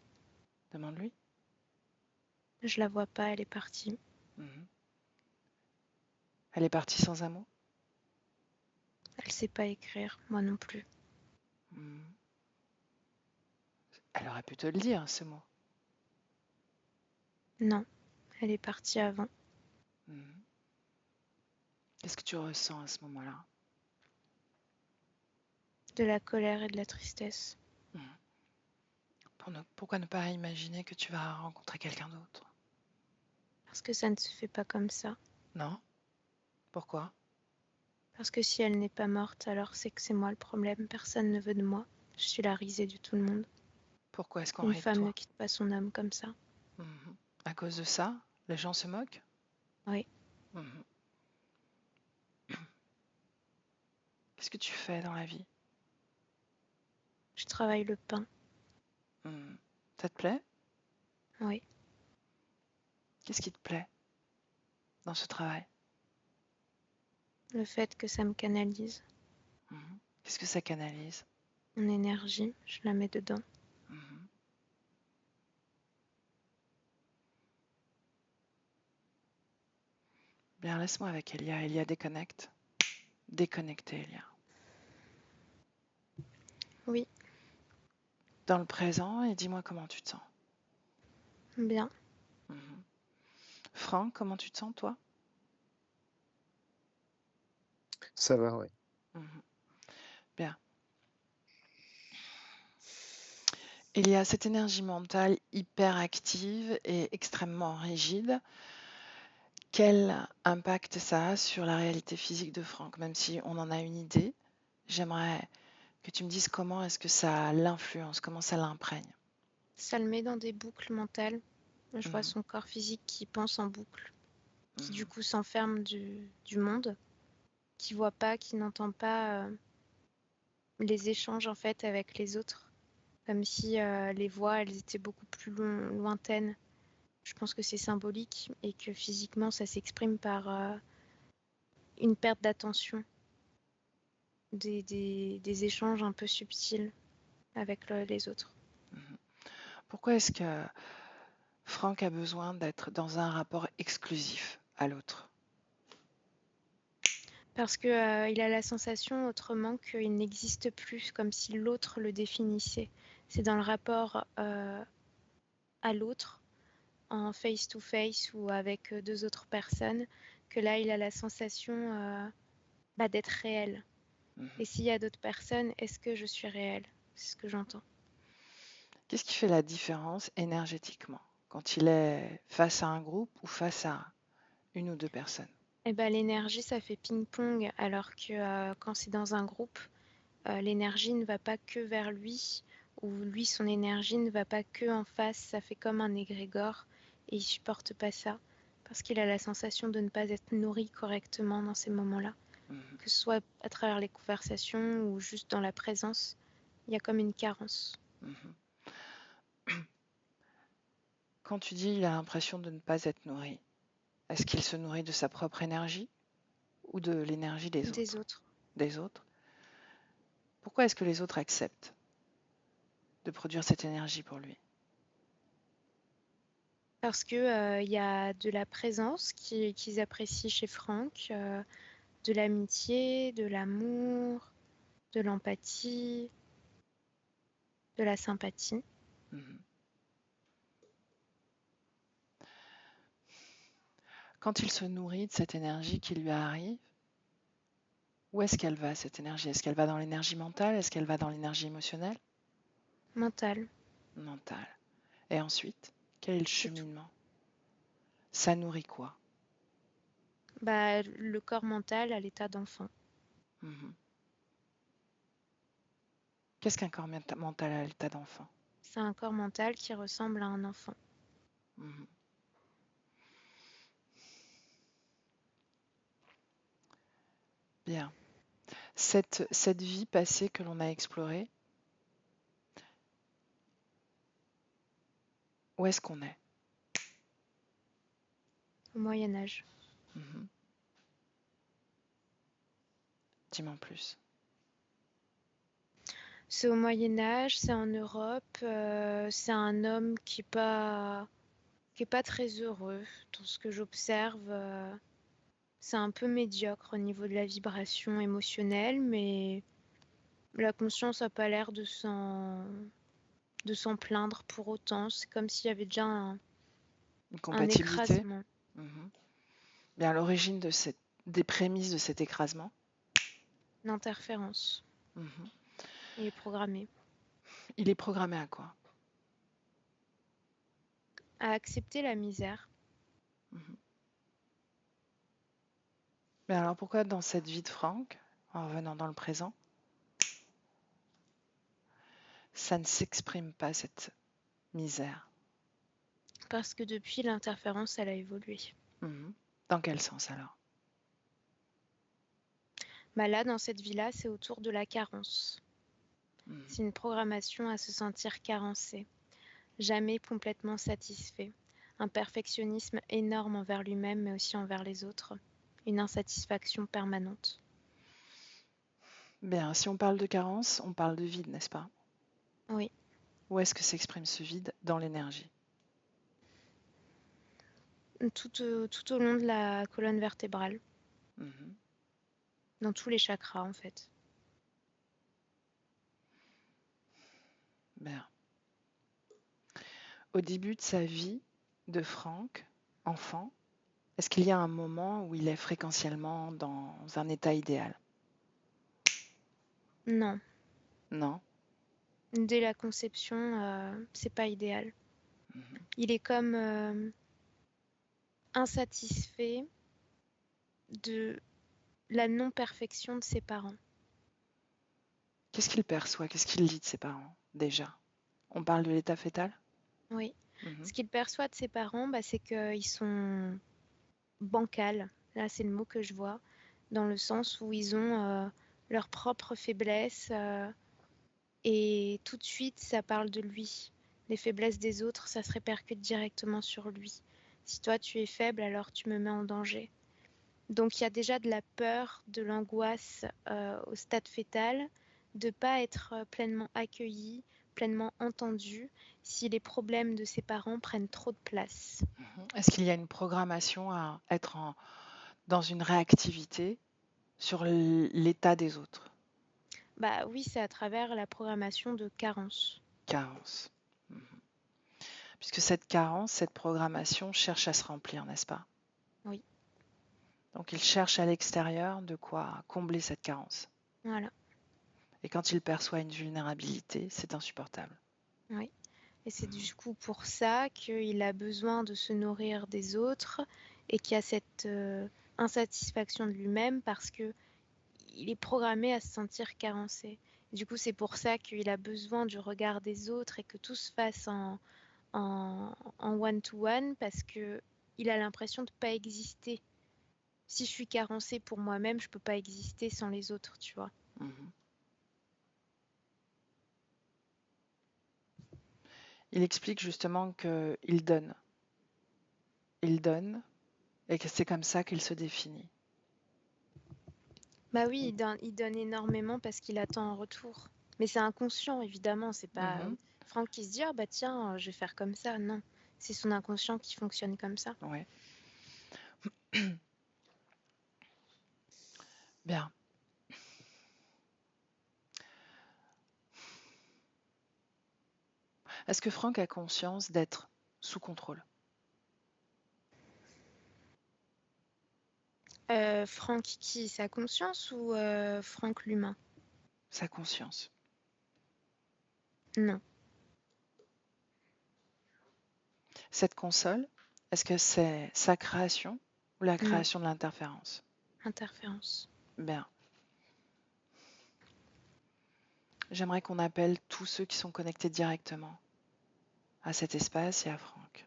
Demande-lui. Je la vois pas, elle est partie. Mhm. Elle est partie sans un mot? Elle sait pas écrire, moi non plus. Mhm. Elle aurait pu te le dire, ce mot. Non, elle est partie avant. Mhm. Qu'est-ce que tu ressens à ce moment-là? De la colère et de la tristesse. Mhm. Pourquoi ne pas imaginer que tu vas rencontrer quelqu'un d'autre? Parce que ça ne se fait pas comme ça. Non? Pourquoi? Parce que si elle n'est pas morte, alors c'est que c'est moi le problème. Personne ne veut de moi. Je suis la risée de tout le monde. Pourquoi est-ce qu'on Une rit de femme ne toi? quitte pas son homme comme ça. Mhm. À cause de ça, les gens se moquent? Oui, Mhm. Qu'est-ce que tu fais dans la vie? je travaille le pain. Mhm. Ça te plaît? Oui, Qu'est-ce qui te plaît dans ce travail? le fait que ça me canalise. Mhm. Qu'est-ce que ça canalise? Mon énergie, je la mets dedans. Mhm. Bien, laisse-moi avec Elia. Elia, déconnecte. Déconnectez, Elia. Oui, Dans le présent, et dis-moi comment tu te sens. bien. Mhm. Franck, comment tu te sens, toi? Ça va, ouais. Mhm. Bien. Il y a cette énergie mentale hyper active et extrêmement rigide. Quel impact ça a sur la réalité physique de Franck? Même si on en a une idée, j'aimerais que tu me dises comment est-ce que ça l'influence, comment ça l'imprègne. Ça le met dans des boucles mentales. Je vois Mhm. son corps physique qui pense en boucle, qui du Mhm. coup s'enferme du monde, qui voit pas, qui n'entend pas les échanges en fait avec les autres, comme si les voix elles étaient beaucoup plus lointaines. Je pense que c'est symbolique et que physiquement ça s'exprime par une perte d'attention, des échanges un peu subtils avec les autres. Mhm. Pourquoi est-ce que Franck a besoin d'être dans un rapport exclusif à l'autre? Parce que il a la sensation autrement qu'il n'existe plus, comme si l'autre le définissait. C'est dans le rapport à l'autre, en face-to-face ou avec deux autres personnes, que là, il a la sensation d'être réel. Mhm. Et s'il y a d'autres personnes, est-ce que je suis réel? C'est ce que j'entends. Qu'est-ce qui fait la différence énergétiquement quand il est face à un groupe ou face à une ou deux personnes? Eh ben, l'énergie, ça fait ping-pong, alors que quand c'est dans un groupe, l'énergie ne va pas que vers lui, ou lui, son énergie ne va pas que en face, ça fait comme un égrégore, et il supporte pas ça, parce qu'il a la sensation de ne pas être nourri correctement dans ces moments-là, Mhm. que ce soit à travers les conversations ou juste dans la présence, il y a comme une carence. Mhm. Quand tu dis il a l'impression de ne pas être nourri, est-ce qu'il se nourrit de sa propre énergie ou de l'énergie des Des autres? autres. Des autres? Pourquoi est-ce que les autres acceptent de produire cette énergie pour lui? Parce que y a de la présence qu'ils apprécient chez Franck, de l'amitié, de l'amour, de l'empathie, de la sympathie. Mhm. Quand il se nourrit de cette énergie qui lui arrive, où est-ce qu'elle va cette énergie? Est-ce qu'elle va dans l'énergie mentale? Est-ce qu'elle va dans l'énergie émotionnelle? Mentale, Mentale. Et ensuite, quel est le c'est tout. cheminement? Ça nourrit quoi? Bah, le corps mental à l'état d'enfant. Mhm. Qu'est-ce qu'un corps mental à l'état d'enfant? C'est un corps mental qui ressemble à un enfant. Mhm. Bien. Cette vie passée que l'on a explorée, où est-ce qu'on est? Au Moyen Âge. Mhm. Dis-moi en plus. C'est au Moyen Âge, c'est en Europe, c'est un homme qui est pas très heureux dans ce que j'observe. C'est un peu médiocre au niveau de la vibration émotionnelle, mais la conscience a pas l'air de s'en plaindre pour autant. C'est comme s'il y avait déjà Une un compatibilité. écrasement, Mhm. Bien, à l'origine des prémices de cet écrasement. l'interférence. Mhm. Il est programmé Il est programmé à quoi? à accepter la misère. Mhm. Mais alors pourquoi dans cette vie de Franck, en revenant dans le présent, ça ne s'exprime pas cette misère? Parce que depuis, l'interférence, elle a évolué. Mhm. Dans quel sens alors? Bah là, dans cette vie-là, c'est autour de la carence. Mhm. C'est une programmation à se sentir carencé, jamais complètement satisfait. Un perfectionnisme énorme envers lui-même, mais aussi envers les autres. Une insatisfaction permanente. Bien, si on parle de carence, on parle de vide, n'est-ce pas? Oui, Où est-ce que s'exprime ce vide? Dans l'énergie. tout au long de la colonne vertébrale, Mhm. dans tous les chakras en fait. Bien. Au début de sa vie de Franck, enfant, est-ce qu'il y a un moment où il est fréquentiellement dans un état idéal? Non, Non. dès la conception, c'est pas idéal. Mhm. Il est comme insatisfait de la non-perfection de ses parents. Qu'est-ce qu'il perçoit? Qu'est-ce qu'il lit de ses parents, déjà? On parle de l'état fœtal? Oui. Mhm. Ce qu'il perçoit de ses parents, bah, c'est qu'ils sont bancals. Là, c'est le mot que je vois, dans le sens où ils ont leurs propres faiblesses et tout de suite, ça parle de lui. Les faiblesses des autres, ça se répercute directement sur lui. Si toi, tu es faible, alors tu me mets en danger. Donc, il y a déjà de la peur, de l'angoisse au stade fœtal, de ne pas être pleinement accueilli, pleinement entendu, si les problèmes de ses parents prennent trop de place. Est-ce qu'il y a une programmation à être dans une réactivité sur l'état des autres? Bah oui, c'est à travers la programmation de carence. Carence. Mhm. Puisque cette carence, cette programmation cherche à se remplir, n'est-ce pas? Oui, Donc il cherche à l'extérieur de quoi combler cette carence. voilà. Et quand il perçoit une vulnérabilité, c'est insupportable. Oui. Et c'est Mhm. du coup pour ça qu'il a besoin de se nourrir des autres et qu'il y a cette insatisfaction de lui-même parce que il est programmé à se sentir carencé. Du coup, c'est pour ça qu'il a besoin du regard des autres et que tout se fasse en one-to-one parce que il a l'impression de ne pas exister. Si je suis carencée pour moi-même, je peux pas exister sans les autres, tu vois. Mhm. Il explique justement qu'il donne. Il donne et que c'est comme ça qu'il se définit. Bah oui, il donne énormément parce qu'il attend un retour. Mais c'est inconscient, évidemment. C'est pas Mhm. Franck qui se dit, ah bah tiens, je vais faire comme ça. Non, c'est son inconscient qui fonctionne comme ça. Ouais. Bien. Est-ce que Franck a conscience d'être sous contrôle? Franck qui, sa conscience ou Franck l'humain? Sa conscience. Non, Cette console, est-ce que c'est sa création ou la non, création de l'interférence? interférence. Bien. J'aimerais qu'on appelle tous ceux qui sont connectés directement à cet espace et à Franck.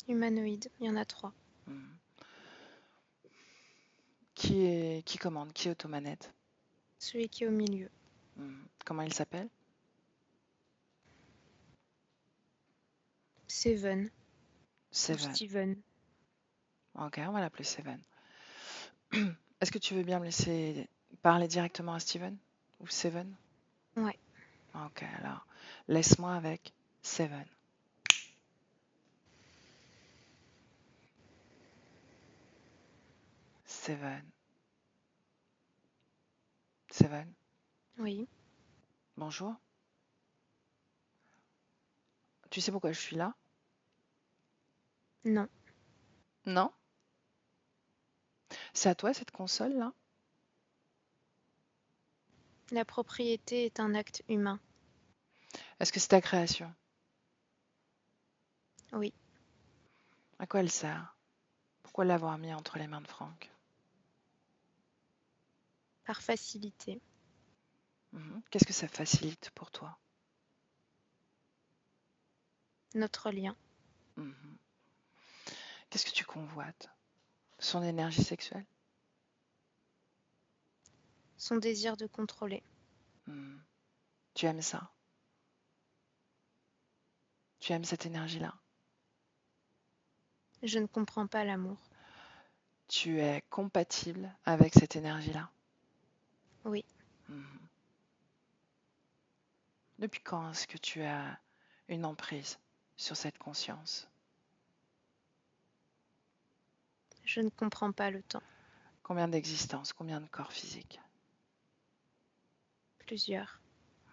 Humanoïde, il y en a 3. Mhm. Qui commande? Qui est automanette? Celui qui est au milieu, Mhm. Comment il s'appelle? Seven ou Seven. Steven. Ok, on va l'appeler Seven. Est-ce que tu veux bien me laisser parler directement à Steven ou Seven? Ouais. Ok, alors laisse-moi avec Seven. Seven. Seven, Oui. bonjour. Tu sais pourquoi je suis là? Non. Non? C'est à toi cette console là? La propriété est un acte humain. Est-ce que c'est ta création? Oui. À quoi elle sert? Pourquoi l'avoir mis entre les mains de Franck? Par facilité. Qu'est-ce que ça facilite pour toi? Notre lien. Mhm. Qu'est-ce que tu convoites? Son énergie sexuelle? Son désir de contrôler. Mhm. Tu aimes ça? Tu aimes cette énergie-là? Je ne comprends pas l'amour. Tu es compatible avec cette énergie-là? Oui. Mhm. Depuis quand est-ce que tu as une emprise sur cette conscience? Je ne comprends pas le temps. Combien d'existences? Combien de corps physiques? Plusieurs.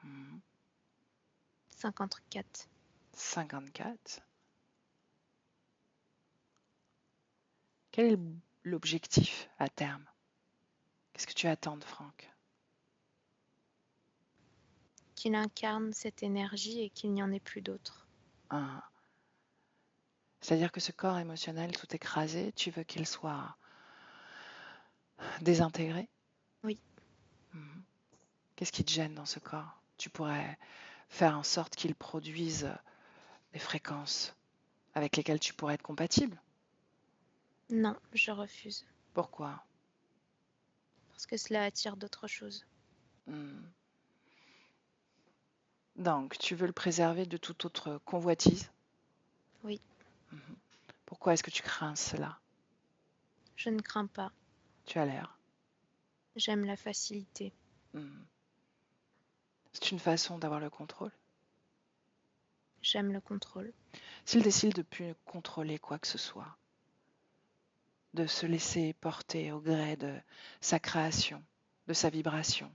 Mhm. 54. 54. Quel est l'objectif à terme? Qu'est-ce que tu attends de Franck? Qu'il incarne cette énergie et qu'il n'y en ait plus d'autres. Un. C'est-à-dire que ce corps émotionnel tout écrasé, tu veux qu'il soit désintégré? Oui. Mhm. Qu'est-ce qui te gêne dans ce corps? Tu pourrais faire en sorte qu'il produise des fréquences avec lesquelles tu pourrais être compatible. Non, je refuse. Pourquoi? Parce que cela attire d'autres choses. Mhm. Donc, tu veux le préserver de toute autre convoitise? Oui. Mhm. Pourquoi est-ce que tu crains cela? Je ne crains pas. Tu as l'air. J'aime la facilité. Mhm. C'est une façon d'avoir le contrôle. J'aime le contrôle. S'il décide de ne plus contrôler quoi que ce soit, de se laisser porter au gré de sa création, de sa vibration.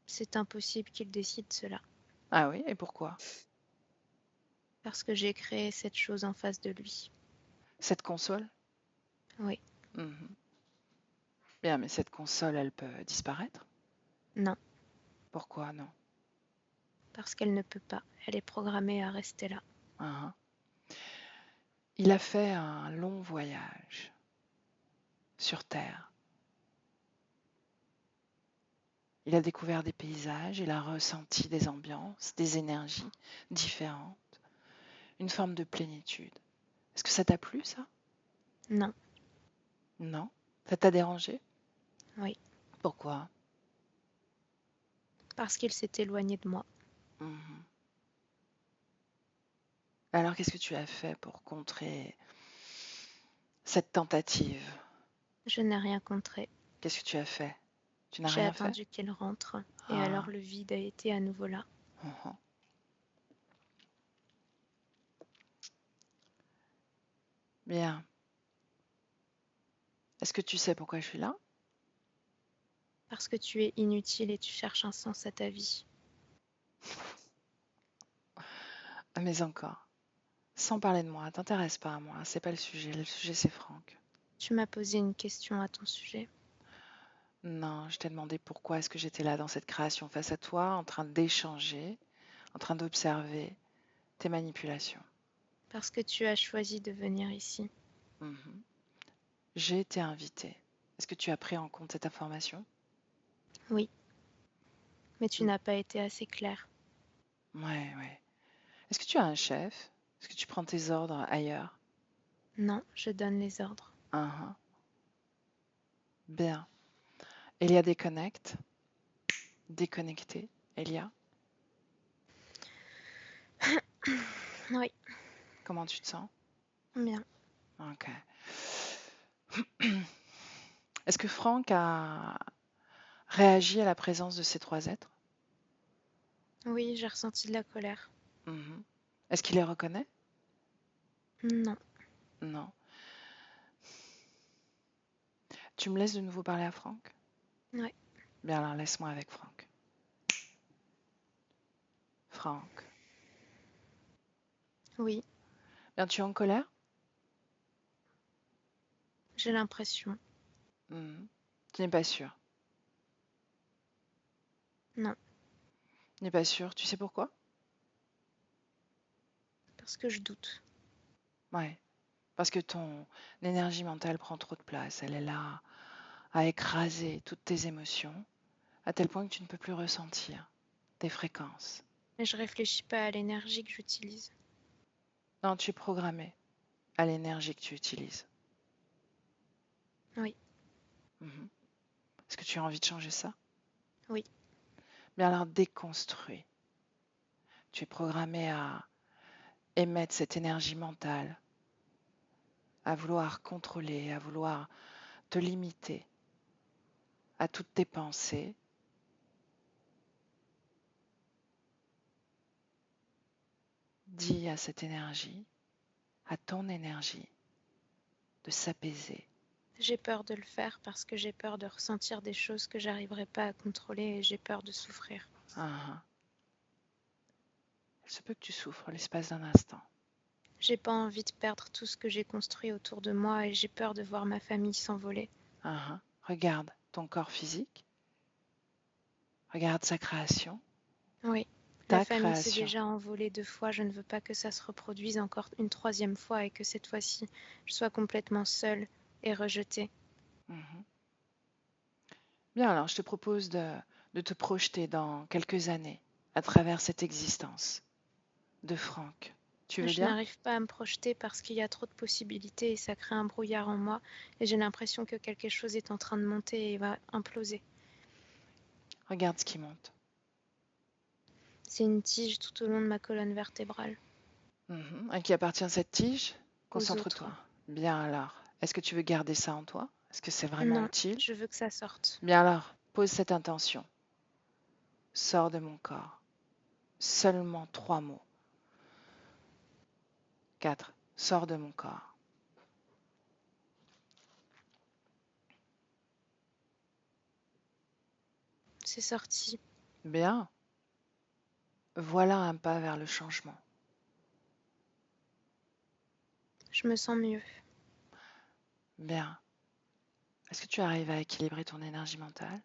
C'est impossible qu'il décide cela. Ah oui, et pourquoi? Parce que j'ai créé cette chose en face de lui. Cette console? Oui. Mhm. Bien, mais cette console, elle peut disparaître? Non. Pourquoi non? Parce qu'elle ne peut pas. Elle est programmée à rester là. Hein. Il a fait un long voyage sur Terre. Il a découvert des paysages, il a ressenti des ambiances, des énergies différentes, une forme de plénitude. Est-ce que ça t'a plu, ça? Non. Non? Ça t'a dérangé? Oui. Pourquoi? Parce qu'il s'est éloigné de moi. Mhm. Alors, qu'est-ce que tu as fait pour contrer cette tentative? Je n'ai rien contré. Qu'est-ce que tu as fait? Tu n'as J'ai rien fait? attendu qu'il rentre. Et alors Ah. le vide a été à nouveau là. Mhm. Bien. Est-ce que tu sais pourquoi je suis là? Parce que tu es inutile et tu cherches un sens à ta vie. Mais encore. Sans parler de moi, t'intéresse pas à moi, c'est pas le sujet c'est Franck. Tu m'as posé une question à ton sujet. Non, je t'ai demandé pourquoi est-ce que j'étais là dans cette création face à toi, en train d'échanger, en train d'observer tes manipulations. Parce que tu as choisi de venir ici. Mhm. J'ai été invitée. Est-ce que tu as pris en compte cette information? Oui. Mais tu Mm. n'as pas été assez clair. Ouais, ouais. Est-ce que tu as un chef? Est-ce que tu prends tes ordres ailleurs? Non, je donne les ordres. Mhm. Bien. Elia déconnecte. Déconnecté. Elia, Oui, comment tu te sens? bien. Ok. Est-ce que Franck a réagi à la présence de ces 3 êtres? Oui, j'ai ressenti de la colère. Mhm. Est-ce qu'il les reconnaît? Non. Non. Tu me laisses de nouveau parler à Franck? Ouais. Bien alors, laisse-moi avec Franck. Franck. Oui, Bien, tu es en colère? j'ai l'impression. Mhm. Tu n'es pas sûr? Non, Tu n'es pas sûr? Tu sais pourquoi? parce que je doute. Ouais. Parce que ton énergie mentale prend trop de place. Elle est là à écraser toutes tes émotions, à tel point que tu ne peux plus ressentir tes fréquences. Mais je réfléchis pas à l'énergie que j'utilise. Non, tu es programmé à l'énergie que tu utilises. Oui, Mhm. Est-ce que tu as envie de changer ça? oui, Bien alors, déconstruis. Tu es programmé à émettre cette énergie mentale, à vouloir contrôler, à vouloir te limiter à toutes tes pensées. Dis à cette énergie, à ton énergie, de s'apaiser. j'ai peur de le faire parce que j'ai peur de ressentir des choses que j'arriverai pas à contrôler et j'ai peur de souffrir. Ah, il se peut que tu souffres l'espace d'un instant. J'ai pas envie de perdre tout ce que j'ai construit autour de moi et j'ai peur de voir ma famille s'envoler. Regarde ton corps physique, regarde sa création, Oui, la ta famille s'est création. déjà envolée 2 fois, je ne veux pas que ça se reproduise encore une 3e fois et que cette fois-ci, je sois complètement seule et rejetée. Mhm. Bien, alors je te propose de te projeter dans quelques années à travers cette existence de Franck. Tu Mais veux je bien? n'arrive pas à me projeter parce qu'il y a trop de possibilités et ça crée un brouillard en moi et j'ai l'impression que quelque chose est en train de monter et va imploser. Regarde ce qui monte. C'est une tige tout au long de ma colonne vertébrale, À qui appartient cette tige? aux autres. Concentre-toi. Bien alors, est-ce que tu veux garder ça en toi? Est-ce que c'est vraiment Non, utile? je veux que ça sorte. Bien alors, pose cette intention. Sors de mon corps. Seulement 3 mots. 4. Sors de mon corps. C'est sorti. Bien. Voilà un pas vers le changement. Je me sens mieux. Bien. Est-ce que tu arrives à équilibrer ton énergie mentale,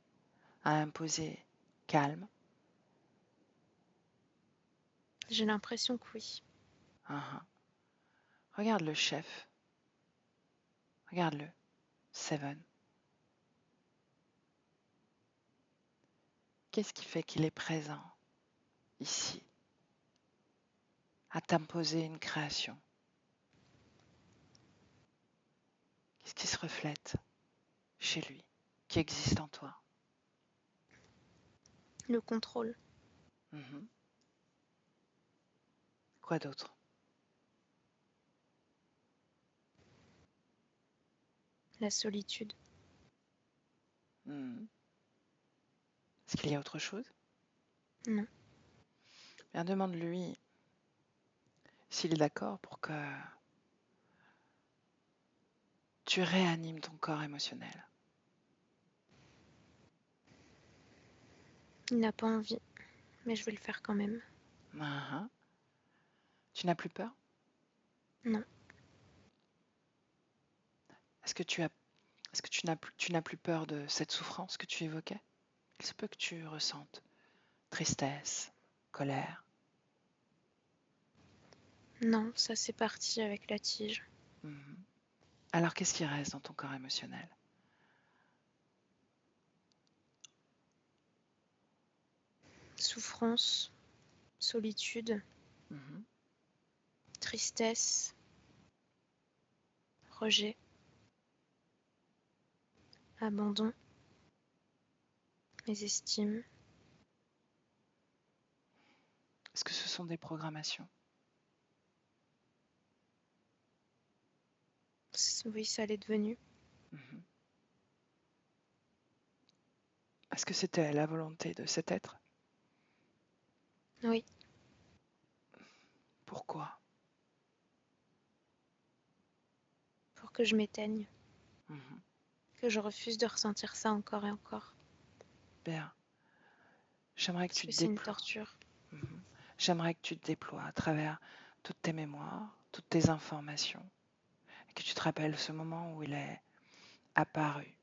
à imposer calme? J'ai l'impression que oui. Uhum. Regarde le chef. Regarde-le. Seven. Qu'est-ce qui fait qu'il est présent ici, à t'imposer une création? Qu'est-ce qui se reflète chez lui, qui existe en toi? Le contrôle, Mhm. Quoi d'autre? la solitude. Mhm. Est-ce qu'il y a autre chose? Non, Bien, demande-lui s'il est d'accord pour que tu réanimes ton corps émotionnel. il n'a pas envie, mais je vais le faire quand même. Uhum. Tu n'as plus peur? Non, Est-ce que tu n'as plus peur de cette souffrance que tu évoquais? Il se peut que tu ressentes tristesse, colère. non, ça c'est parti avec la tige. Mhm. Alors qu'est-ce qui reste dans ton corps émotionnel? Souffrance, solitude, Mhm. tristesse, rejet, abandon, mésestime. Est-ce que ce sont des programmations? Oui, ça l'est devenu. Mhm. Est-ce que c'était la volonté de cet être? Oui, Pourquoi? pour que je m'éteigne, Mhm. que je refuse de ressentir ça encore et encore, Bien. J'aimerais que parce tu que te c'est une déploies. torture. Mhm. J'aimerais que tu te déploies à travers toutes tes mémoires, toutes tes informations, et que tu te rappelles ce moment où il est apparu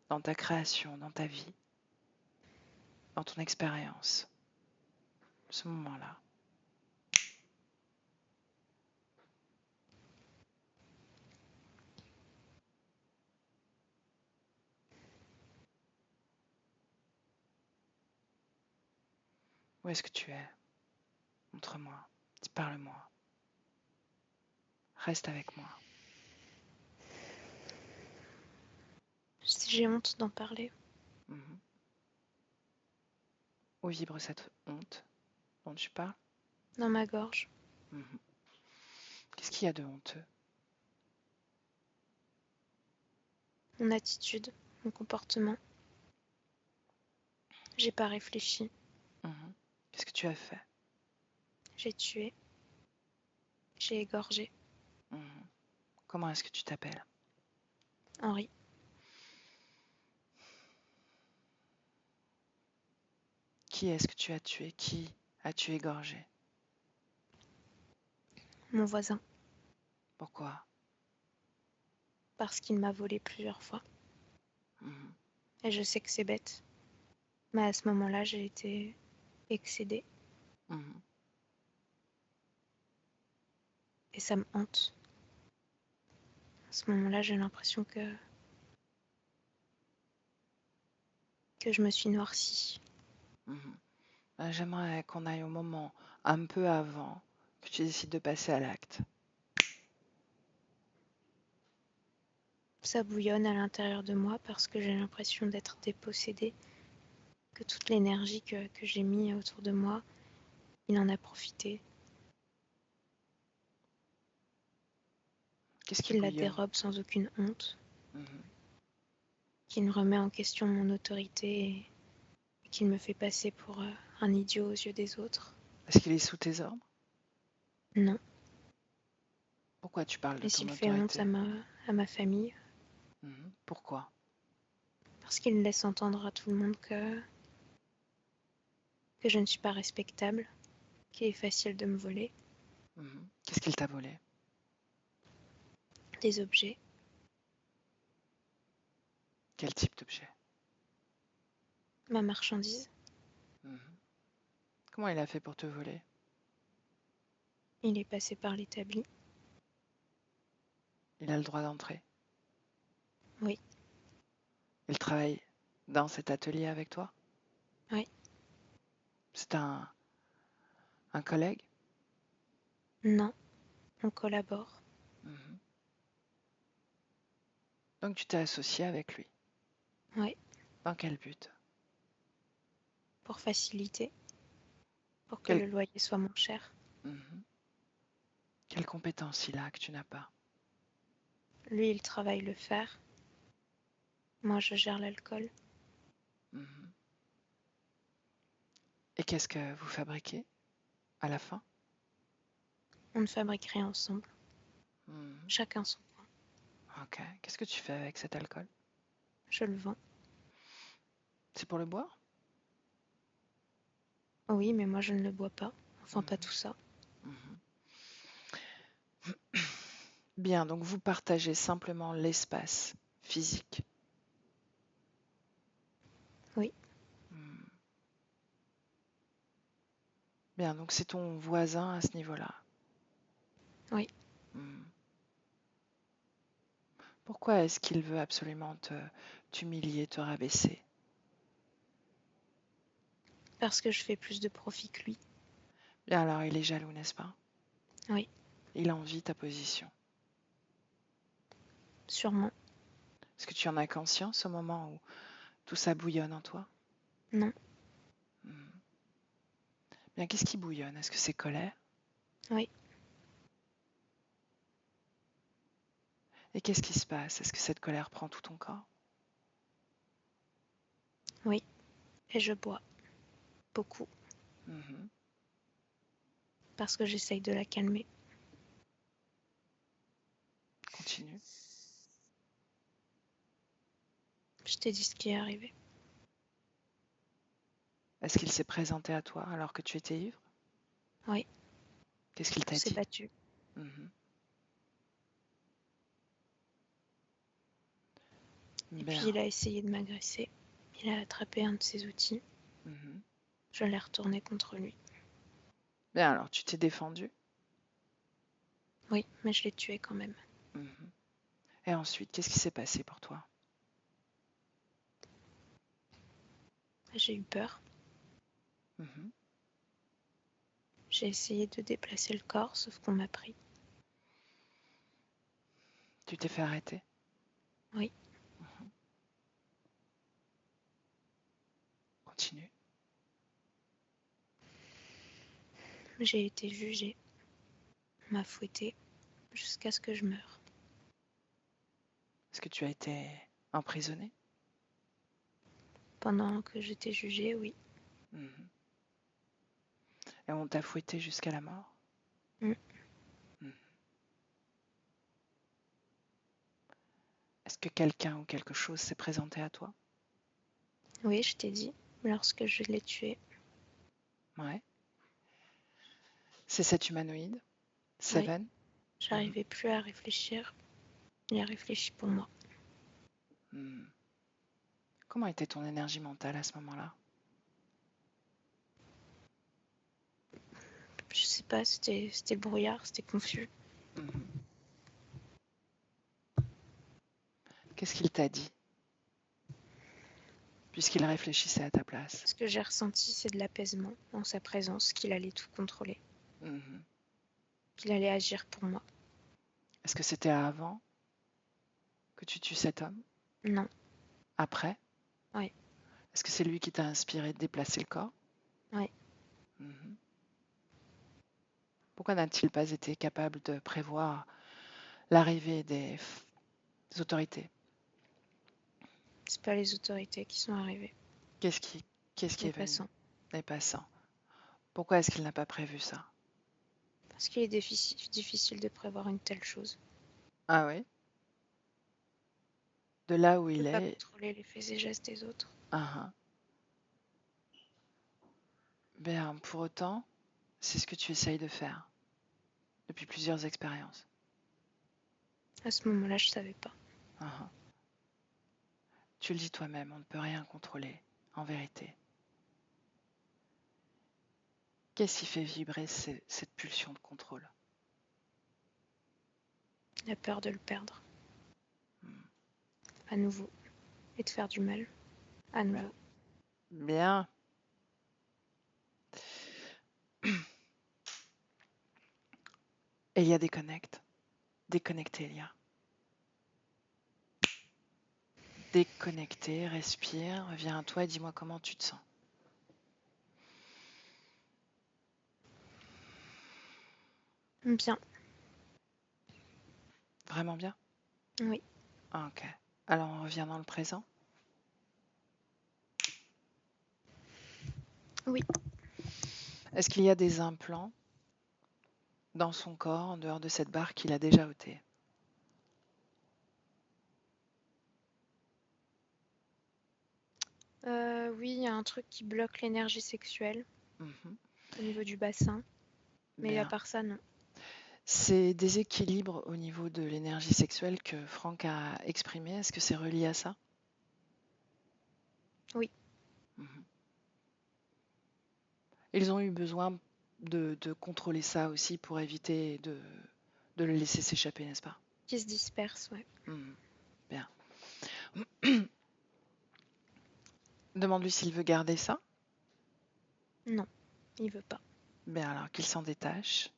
dans ta création, dans ta vie, dans ton expérience. Ce moment-là. Où est-ce que tu es? Montre-moi. Parle-moi. Reste avec moi. J'ai honte d'en parler. Mhm. Où vibre cette honte dont tu parles? Dans ma gorge. Mhm. Qu'est-ce qu'il y a de honteux? Mon attitude, mon comportement. J'ai pas réfléchi. Mhm. Qu'est-ce que tu as fait? J'ai tué. J'ai égorgé. Mhm. Comment est-ce que tu t'appelles? Henri. Qui est-ce que tu as tué? Qui as-tu égorgé? Mon voisin. Pourquoi? Parce qu'il m'a volé plusieurs fois. Mhm. Et je sais que c'est bête. Mais à ce moment-là, j'ai été excédée. Mhm. Et ça me hante. À ce moment-là, j'ai l'impression que je me suis noircie. Mhm. J'aimerais qu'on aille au moment un peu avant que tu décides de passer à l'acte. Ça bouillonne à l'intérieur de moi parce que j'ai l'impression d'être dépossédée. Que toute l'énergie que j'ai mis autour de moi, il en a profité. Qu'est-ce qui Qu'il la bouillonne? dérobe sans aucune honte. Mhm. Qu'il remet en question mon autorité et qu'il me fait passer pour un idiot aux yeux des autres. Est-ce qu'il est sous tes ordres? Non. Pourquoi tu parles de Et ton s'il fait honte autorité? à ma famille, Mhm. Pourquoi? parce qu'il laisse entendre à tout le monde que je ne suis pas respectable, qu'il est facile de me voler Mhm. Qu'est-ce qu'il t'a volé? des objets, Quel type d'objet? ma marchandise. Mhm. Comment il a fait pour te voler? Il est passé par l'établi. Il a le droit d'entrer. Oui, Il travaille dans cet atelier avec toi? oui. C'est un collègue? Non, on collabore. Mhm. Donc tu t'es associé avec lui. Oui, Dans quel but? pour faciliter, pour que Quelle, le loyer soit moins cher. Mhm. Quelle compétence il a que tu n'as pas? Lui, il travaille le fer. Moi, je gère l'alcool. Mhm. Et qu'est-ce que vous fabriquez à la fin? On ne fabrique rien ensemble. Mhm. Chacun son coin. Ok. Qu'est-ce que tu fais avec cet alcool? Je le vends. C'est pour le boire? Oui, mais moi, je ne le bois pas. Enfin, pas Mhm. tout ça. Mhm. Bien, donc vous partagez simplement l'espace physique. Oui, Mhm. Bien, donc c'est ton voisin à ce niveau-là. oui. Mhm. Pourquoi est-ce qu'il veut absolument t'humilier, te rabaisser? Parce que je fais plus de profit que lui. Bien, alors il est jaloux, n'est-ce pas? Oui, Il envie ta position. sûrement. Est-ce que tu en as conscience au moment où tout ça bouillonne en toi? Non. Mhm. Bien, qu'est-ce qui bouillonne? Est-ce que c'est colère? Oui. Et qu'est-ce qui se passe? Est-ce que cette colère prend tout ton corps? Oui. Et je bois beaucoup Mhm. parce que j'essaye de la calmer. Continue. Je t'ai dit ce qui est arrivé. Est-ce qu'il s'est présenté à toi alors que tu étais ivre? Oui, Qu'est-ce qu'il on t'a s'est dit? battu. Mhm. Et puis Bien. il a essayé de m'agresser. Il a attrapé un de ses outils. Mhm. Je l'ai retourné contre lui. Bien, alors tu t'es défendu. Oui, mais je l'ai tué quand même. Mhm. Et ensuite, qu'est-ce qui s'est passé pour toi? J'ai eu peur. Mhm. J'ai essayé de déplacer le corps, sauf qu'on m'a pris. Tu t'es fait arrêter? Oui, Mhm. Continue. j'ai été jugée. On m'a fouettée jusqu'à ce que je meure. Est-ce que tu as été emprisonné? Pendant que j'étais jugée, oui. Mhm. Et on t'a fouetté jusqu'à la mort? Mm. Mhm. Est-ce que quelqu'un ou quelque chose s'est présenté à toi? Oui, je t'ai dit, lorsque je l'ai tué. Ouais. C'est cet humanoïde? Oui, Seven? Mhm. j'arrivais plus à réfléchir. Il a réfléchi pour moi. Mhm. Comment était ton énergie mentale à ce moment-là? Je sais pas, c'était brouillard, c'était confus. Mhm. Qu'est-ce qu'il t'a dit, puisqu'il réfléchissait à ta place? Ce que j'ai ressenti, c'est de l'apaisement en sa présence, qu'il allait tout contrôler, Mhm. qu'il allait agir pour moi. Est-ce que c'était avant que tu tues cet homme? Non, Après? oui, Est-ce que c'est lui qui t'a inspiré de déplacer le corps? oui. Mhm. Pourquoi n'a-t-il pas été capable de prévoir l'arrivée des autorités? C'est pas les autorités qui sont arrivées, Qu'est-ce qui, qu'est-ce qui les est venu? passants. Les passants. Pourquoi est-ce qu'il n'a pas prévu ça? Parce qu'il est difficile de prévoir une telle chose. Ah oui? De là où On ne il peut pas est? contrôler les faits et gestes des autres. Ah, bien, pour autant, c'est ce que tu essayes de faire depuis plusieurs expériences. À ce moment-là, je savais pas. Ah. Tu le dis toi-même, on ne peut rien contrôler, en vérité. Qu'est-ce qui fait vibrer cette pulsion de contrôle? La peur de le perdre, Hmm. à nouveau, et de faire du mal, à Bien. nouveau. Bien. Et il y a déconnecte. Déconnecté, il y a. Déconnecté, respire, reviens à toi et dis-moi comment tu te sens. Bien, Vraiment bien? oui. Ah, ok. Alors on revient dans le présent. Oui, Est-ce qu'il y a des implants dans son corps, en dehors de cette barre qu'il a déjà ôtée? oui, il y a un truc qui bloque l'énergie sexuelle Mhm. au niveau du bassin, mais à Bien. part ça, non. Ces déséquilibres au niveau de l'énergie sexuelle que Franck a exprimé, est-ce que c'est relié à ça? Oui, Mhm. Ils ont eu besoin de contrôler ça aussi pour éviter de le laisser s'échapper, n'est-ce pas? qui se disperse, ouais. Mhm. Bien. Demande-lui s'il veut garder ça. Non, il veut pas. Bien, alors qu'il s'en détache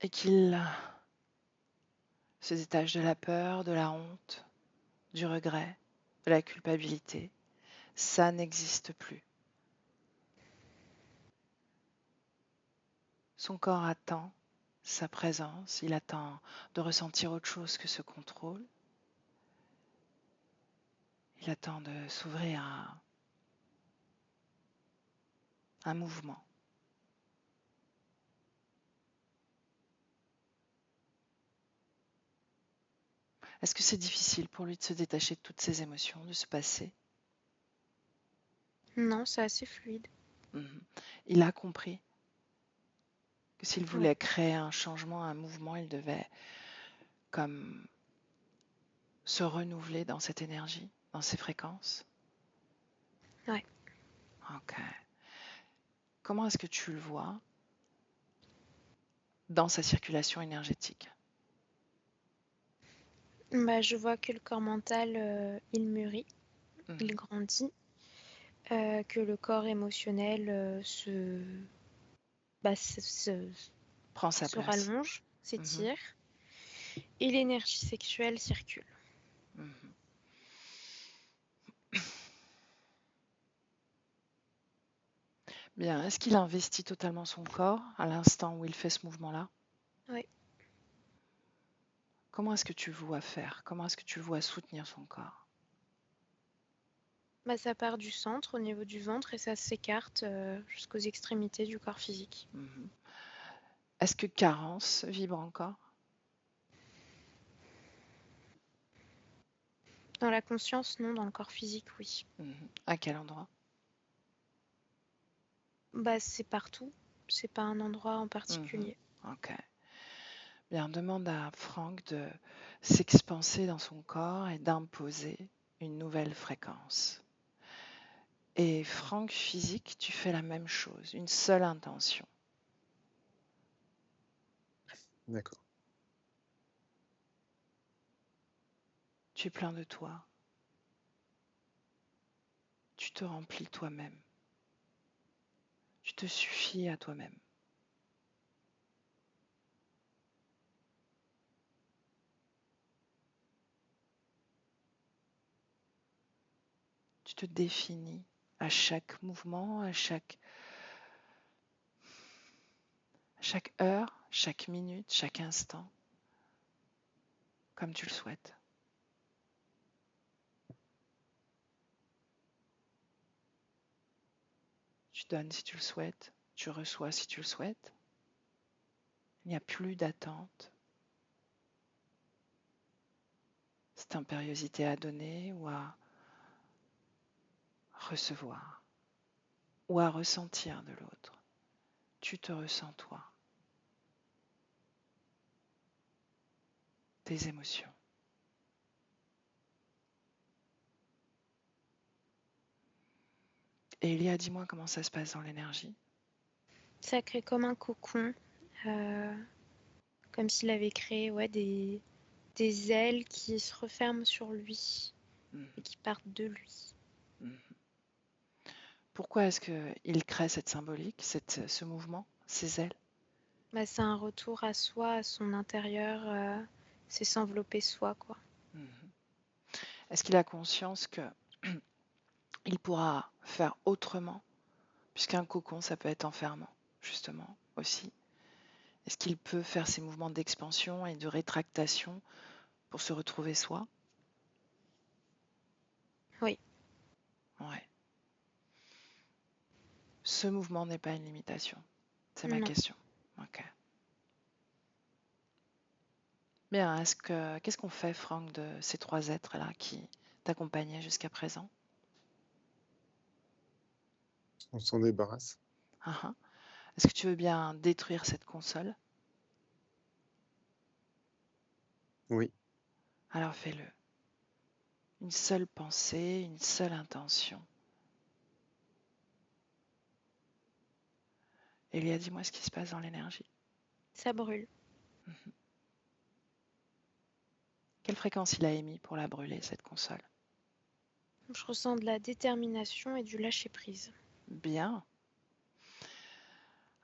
et qu'il se détache de la peur, de la honte, du regret, de la culpabilité. Ça n'existe plus. Son corps attend sa présence, il attend de ressentir autre chose que ce contrôle. Il attend de s'ouvrir à un mouvement. Est-ce que c'est difficile pour lui de se détacher de toutes ses émotions, de se passer? Non, c'est assez fluide. Mhm. Il a compris que s'il Ouais. voulait créer un changement, un mouvement, il devait comme se renouveler dans cette énergie, dans ces fréquences. Ouais. Ok. Comment est-ce que tu le vois dans sa circulation énergétique? Bah, je vois que le corps mental, il mûrit, il Mhm. grandit, que le corps émotionnel Prends sa se place. rallonge, Mhm. s'étire, et l'énergie sexuelle circule. Mhm. Bien. Est-ce qu'il investit totalement son corps à l'instant où il fait ce mouvement-là? Ouais. Comment est-ce que tu le vois faire? Comment est-ce que tu le vois soutenir son corps? Bah, ça part du centre, au niveau du ventre, et ça s'écarte jusqu'aux extrémités du corps physique. Mhm. Est-ce que Carence vibre encore? Dans la conscience, non, dans le corps physique, oui. Mhm. À quel endroit? Bah, c'est partout, c'est pas un endroit en Mhm. particulier. Ok. Bien, demande à Franck de s'expanser dans son corps et d'imposer une nouvelle fréquence. Et Franck physique, tu fais la même chose, une seule intention. D'accord. Tu es plein de toi. Tu te remplis toi-même. Tu te suffis à toi-même. Tu te définis à chaque mouvement, à chaque heure, chaque minute, chaque instant, comme tu le souhaites. Tu donnes si tu le souhaites, tu reçois si tu le souhaites. Il n'y a plus d'attente, cette impériosité à donner ou à recevoir ou à ressentir de l'autre. Tu te ressens toi, tes émotions. Et Elia, dis-moi comment ça se passe dans l'énergie. Ça crée comme un cocon, euh, comme s'il avait créé des ailes qui se referment sur lui Mhm. et qui partent de lui. Mhm. Pourquoi est-ce qu'il crée cette symbolique, ce mouvement, ces ailes? Bah, c'est un retour à soi, à son intérieur, c'est s'envelopper soi, quoi. Mhm. Est-ce qu'il a conscience que il pourra faire autrement, puisqu'un cocon, ça peut être enfermant, justement, aussi? Est-ce qu'il peut faire ces mouvements d'expansion et de rétractation pour se retrouver soi? Oui. Ouais. Ce mouvement n'est pas une limitation. C'est ma Non. question. Ok. Bien, qu'est-ce qu'on fait, Franck, de ces trois êtres-là qui t'accompagnaient jusqu'à présent? On s'en débarrasse. Ah, ah. Est-ce que tu veux bien détruire cette console? Oui. Alors fais-le. Une seule pensée, une seule intention. Elia, dis-moi ce qui se passe dans l'énergie. Ça brûle. Mhm. Quelle fréquence il a émis pour la brûler, cette console? Je ressens de la détermination et du lâcher-prise. Bien.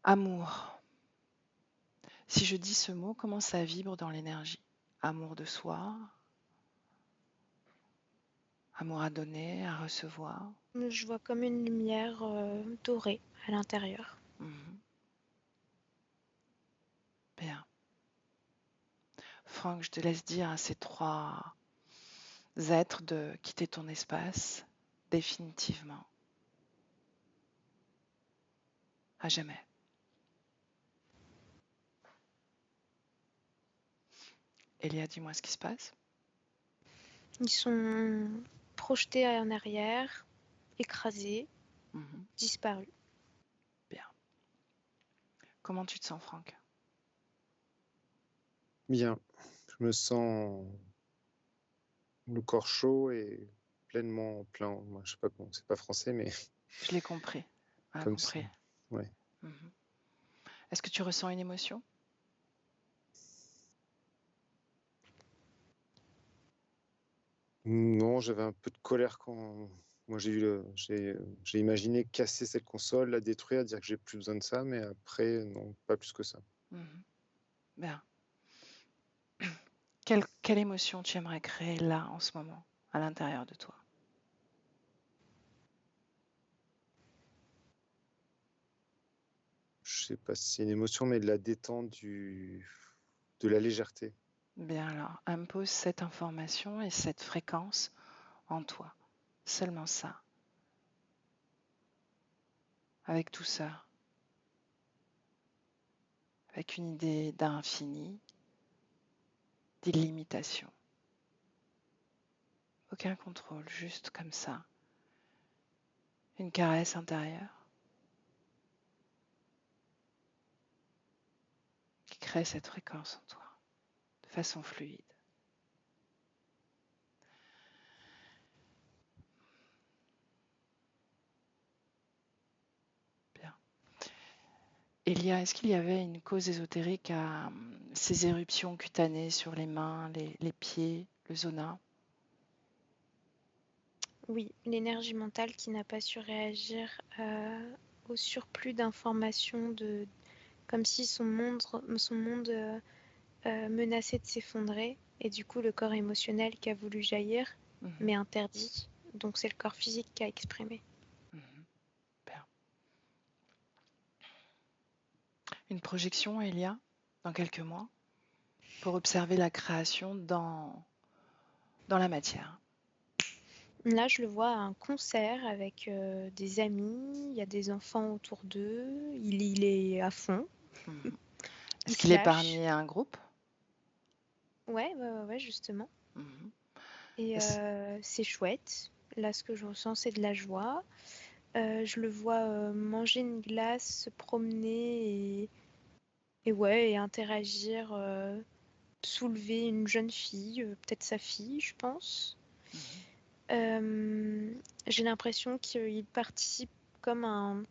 Amour. Si je dis ce mot, comment ça vibre dans l'énergie? Amour de soi, amour à donner, à recevoir. Je vois comme une lumière dorée à l'intérieur. Mhm. Bien. Franck, je te laisse dire à ces trois êtres de quitter ton espace définitivement, à jamais. Elia, dis-moi ce qui se passe. Ils sont projetés en arrière, écrasés, disparus. Bien. Comment tu te sens, Franck? Bien. Je me sens le corps chaud et pleinement plein. Moi, je sais pas comment, c'est pas français, mais Je l'ai compris. On a comme compris. ça. Ouais. Est-ce que tu ressens une émotion? Non, j'avais un peu de colère quand moi j'ai imaginé casser cette console, la détruire, dire que j'ai plus besoin de ça, mais après, non, pas plus que ça. Bien. Quelle émotion tu aimerais créer là, en ce moment, à l'intérieur de toi? Je sais pas si c'est une émotion, mais de la détente, de la légèreté. Bien alors, impose cette information et cette fréquence en toi. Seulement ça. Avec douceur. Avec une idée d'infini, d'illimitation. Aucun contrôle, juste comme ça. Une caresse intérieure qui crée cette fréquence en toi, de façon fluide. Bien. Elia, est-ce qu'il y avait une cause ésotérique à ces éruptions cutanées sur les mains, les pieds, le zona? Oui, l'énergie mentale qui n'a pas su réagir au surplus d'informations, comme si son monde menaçait de s'effondrer, et du coup le corps émotionnel qui a voulu jaillir, mais interdit. Donc c'est le corps physique qui a exprimé. Bien. Une projection, Elia, dans quelques mois, pour observer la création dans la matière. Là, je le vois à un concert avec des amis, il y a des enfants autour d'eux, il est à fond. Est-ce qu'il est parmi un groupe? Ouais, justement. Et c'est chouette. Là, ce que je ressens, c'est de la joie. Je le vois manger une glace, se promener et interagir, soulever une jeune fille, peut-être sa fille, je pense. J'ai l'impression qu'il participe comme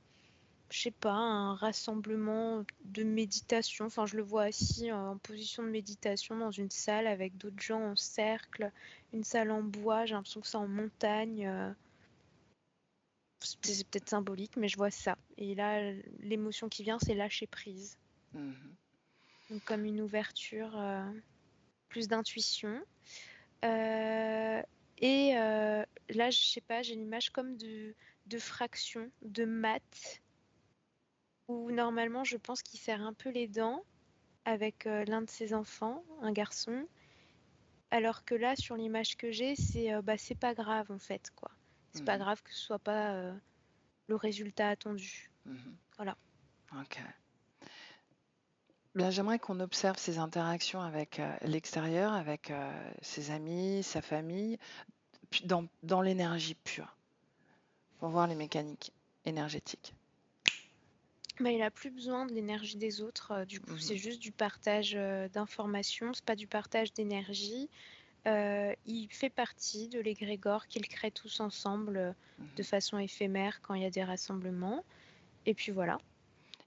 je sais pas, un rassemblement de méditation. Enfin, je le vois assis en position de méditation dans une salle avec d'autres gens en cercle, une salle en bois. J'ai l'impression que c'est en montagne. C'est peut-être symbolique, mais je vois ça. Et là, l'émotion qui vient, c'est lâcher prise. Donc, comme une ouverture, plus d'intuition. Là, je sais pas, j'ai l'image comme de fractions, de maths, où normalement, je pense qu'il serre un peu les dents avec l'un de ses enfants, un garçon. Alors que là, sur l'image que j'ai, c'est pas grave en fait, quoi. C'est pas grave que ce soit pas le résultat attendu. Voilà. Ok. Bien, j'aimerais qu'on observe ses interactions avec l'extérieur, avec ses amis, sa famille, puis dans l'énergie pure, pour voir les mécaniques énergétiques. Mais il a plus besoin de l'énergie des autres. Du coup, c'est juste du partage d'informations. C'est pas du partage d'énergie. Il fait partie de l'égrégore qu'ils créent tous ensemble de façon éphémère quand il y a des rassemblements. Et puis voilà.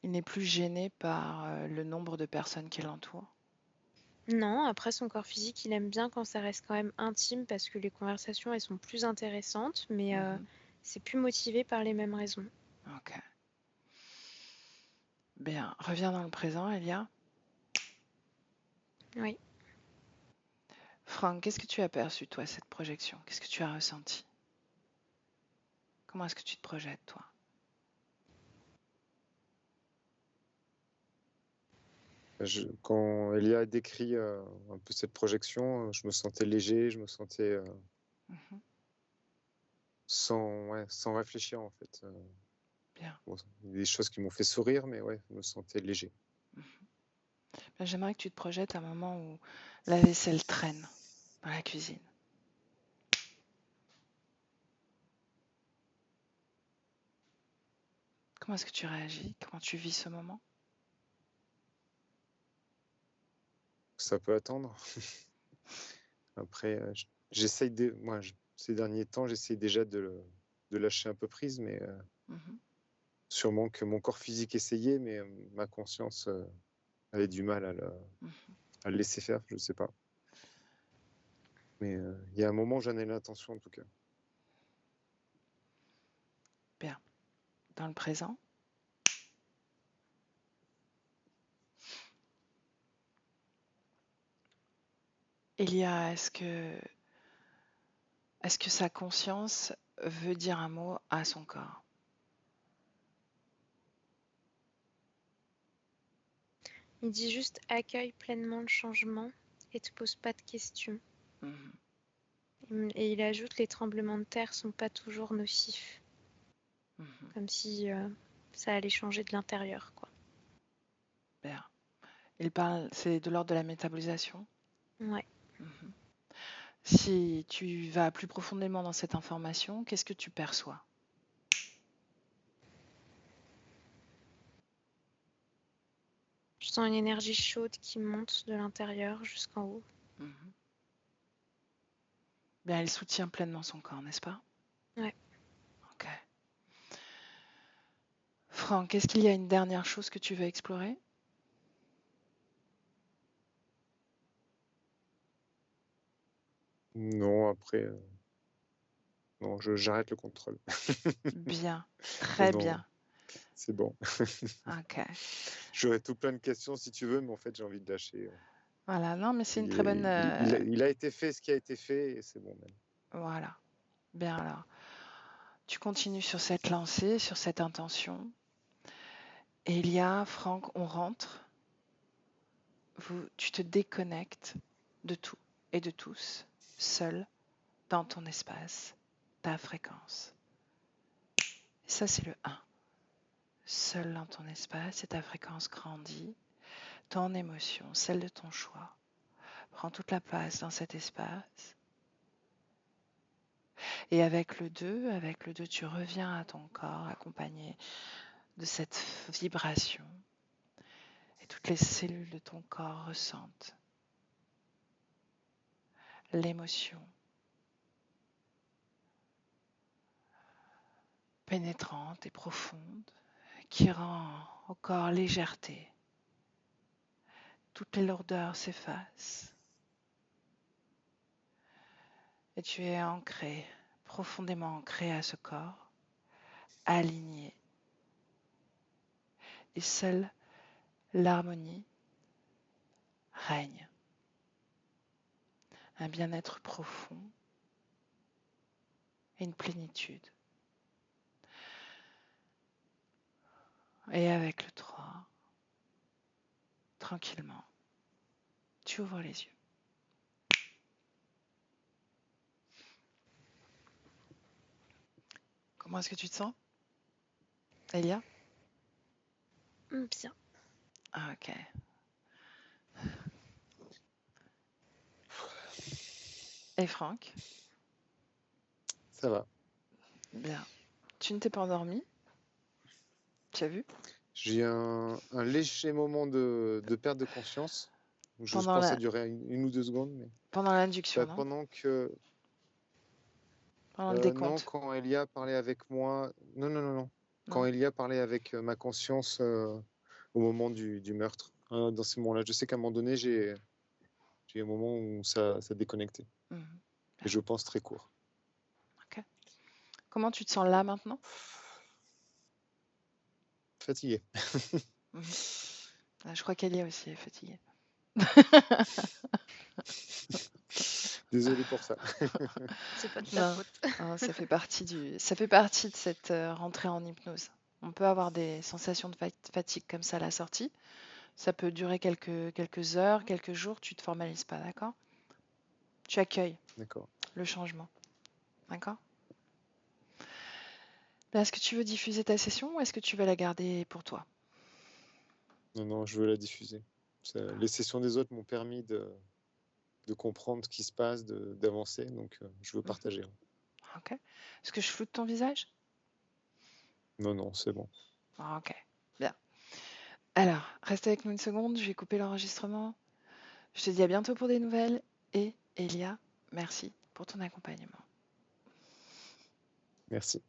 Il n'est plus gêné par le nombre de personnes qui l'entourent. Non, après son corps physique, il aime bien quand ça reste quand même intime parce que les conversations, elles sont plus intéressantes, mais c'est plus motivé par les mêmes raisons. Ok. Bien, reviens dans le présent, Elia. Oui. Franck, qu'est-ce que tu as perçu, toi, cette projection? Qu'est-ce que tu as ressenti? Comment est-ce que tu te projettes, toi? Quand Elia a décrit un peu cette projection, je me sentais léger, je me sentais Mhm. sans réfléchir en fait. Bien. Bon, il y a des choses qui m'ont fait sourire, mais ouais, je me sentais léger. Ben, j'aimerais que tu te projettes à un moment où la vaisselle traîne dans la cuisine. Comment est-ce que tu réagis? Comment tu vis ce moment? Ça peut attendre. Après, j'essaye ces derniers temps, j'essaye déjà de lâcher un peu prise, mais Mhm. sûrement que mon corps physique essayait, mais ma conscience avait du mal Mhm. à le laisser faire, je sais pas. Mais il y a un moment, j'en ai l'intention en tout cas. Bien. Dans le présent, Elia, est-ce que sa conscience veut dire un mot à son corps? Il dit juste accueille pleinement le changement et te pose pas de questions. Mhm. Et il ajoute les tremblements de terre sont pas toujours nocifs, Mhm. comme si ça allait changer de l'intérieur, quoi. Bien. Il parle, c'est de l'ordre de la métabolisation. Ouais. Mhm. Si tu vas plus profondément dans cette information, qu'est-ce que tu perçois? Je sens une énergie chaude qui monte de l'intérieur jusqu'en haut. Mhm. Bien, il soutient pleinement son corps, n'est-ce pas? Ouais. Ok. Franck, est-ce qu'il y a une dernière chose que tu veux explorer? Non, après, non, j'arrête le contrôle. Bien, très Non, bien. c'est bon. Ok. J'aurais tout plein de questions si tu veux, mais en fait, j'ai envie de lâcher. Voilà, non, mais c'est une Il, très bonne. il a été fait ce qui a été fait et c'est bon même. Voilà. Bien, alors, tu continues sur cette lancée, sur cette intention. Elia, Franck, on rentre. Tu te déconnectes de tout et de tous, seul, dans ton espace, ta fréquence. Et ça, c'est le 1. Seul dans ton espace et ta fréquence grandit. Ton émotion, celle de ton choix, prend toute la place dans cet espace. Et avec le 2, tu reviens à ton corps accompagné de cette vibration. Et toutes les cellules de ton corps ressentent l'émotion pénétrante et profonde qui rend au corps légèreté. Toutes les lourdeurs s'effacent. Et tu es ancré, profondément ancré à ce corps, aligné. Et seule l'harmonie règne. Un bien-être profond et une plénitude. Et avec le 3, tranquillement, tu ouvres les yeux. Comment est-ce que tu te sens, Elia? Bien. Ah, ok. Et Franck? Ça va. Bien. Tu ne t'es pas endormi? Tu as vu? J'ai un léger moment de perte de conscience. Je Pendant pense que ça la, durait une ou deux secondes. Mais pendant l'induction, non? pendant que... Pendant le non, décompte? quand Elia parlait avec moi... Non, non, non, non. Quand Non? Elia parlait avec ma conscience au moment du meurtre. Dans ces moments-là. Je sais qu'à un moment donné, j'ai un moment où ça déconnectait. Mhm. Et je pense très court. Ok. Comment tu te sens là maintenant? Fatigué. Mhm. Ah, je crois qu'Elia aussi est fatiguée. Désolé pour ça. C'est pas de ta Non, faute. non, ça fait partie de cette rentrée en hypnose. On peut avoir des sensations de fatigue comme ça à la sortie. Ça peut durer quelques heures, quelques jours. Tu te formalises pas, d'accord? Tu accueilles D'accord. le changement. D'accord? Là, est-ce que tu veux diffuser ta session ou est-ce que tu vas la garder pour toi? Non, non, je veux la diffuser. Les sessions des autres m'ont permis de comprendre ce qui se passe, d'avancer, donc je veux Mhm. partager. Ok. Est-ce que je floute ton visage? Non, non, c'est bon. Ok, bien. Alors, reste avec nous une seconde, je vais couper l'enregistrement. Je te dis à bientôt pour des nouvelles. Et Elia, merci pour ton accompagnement. Merci.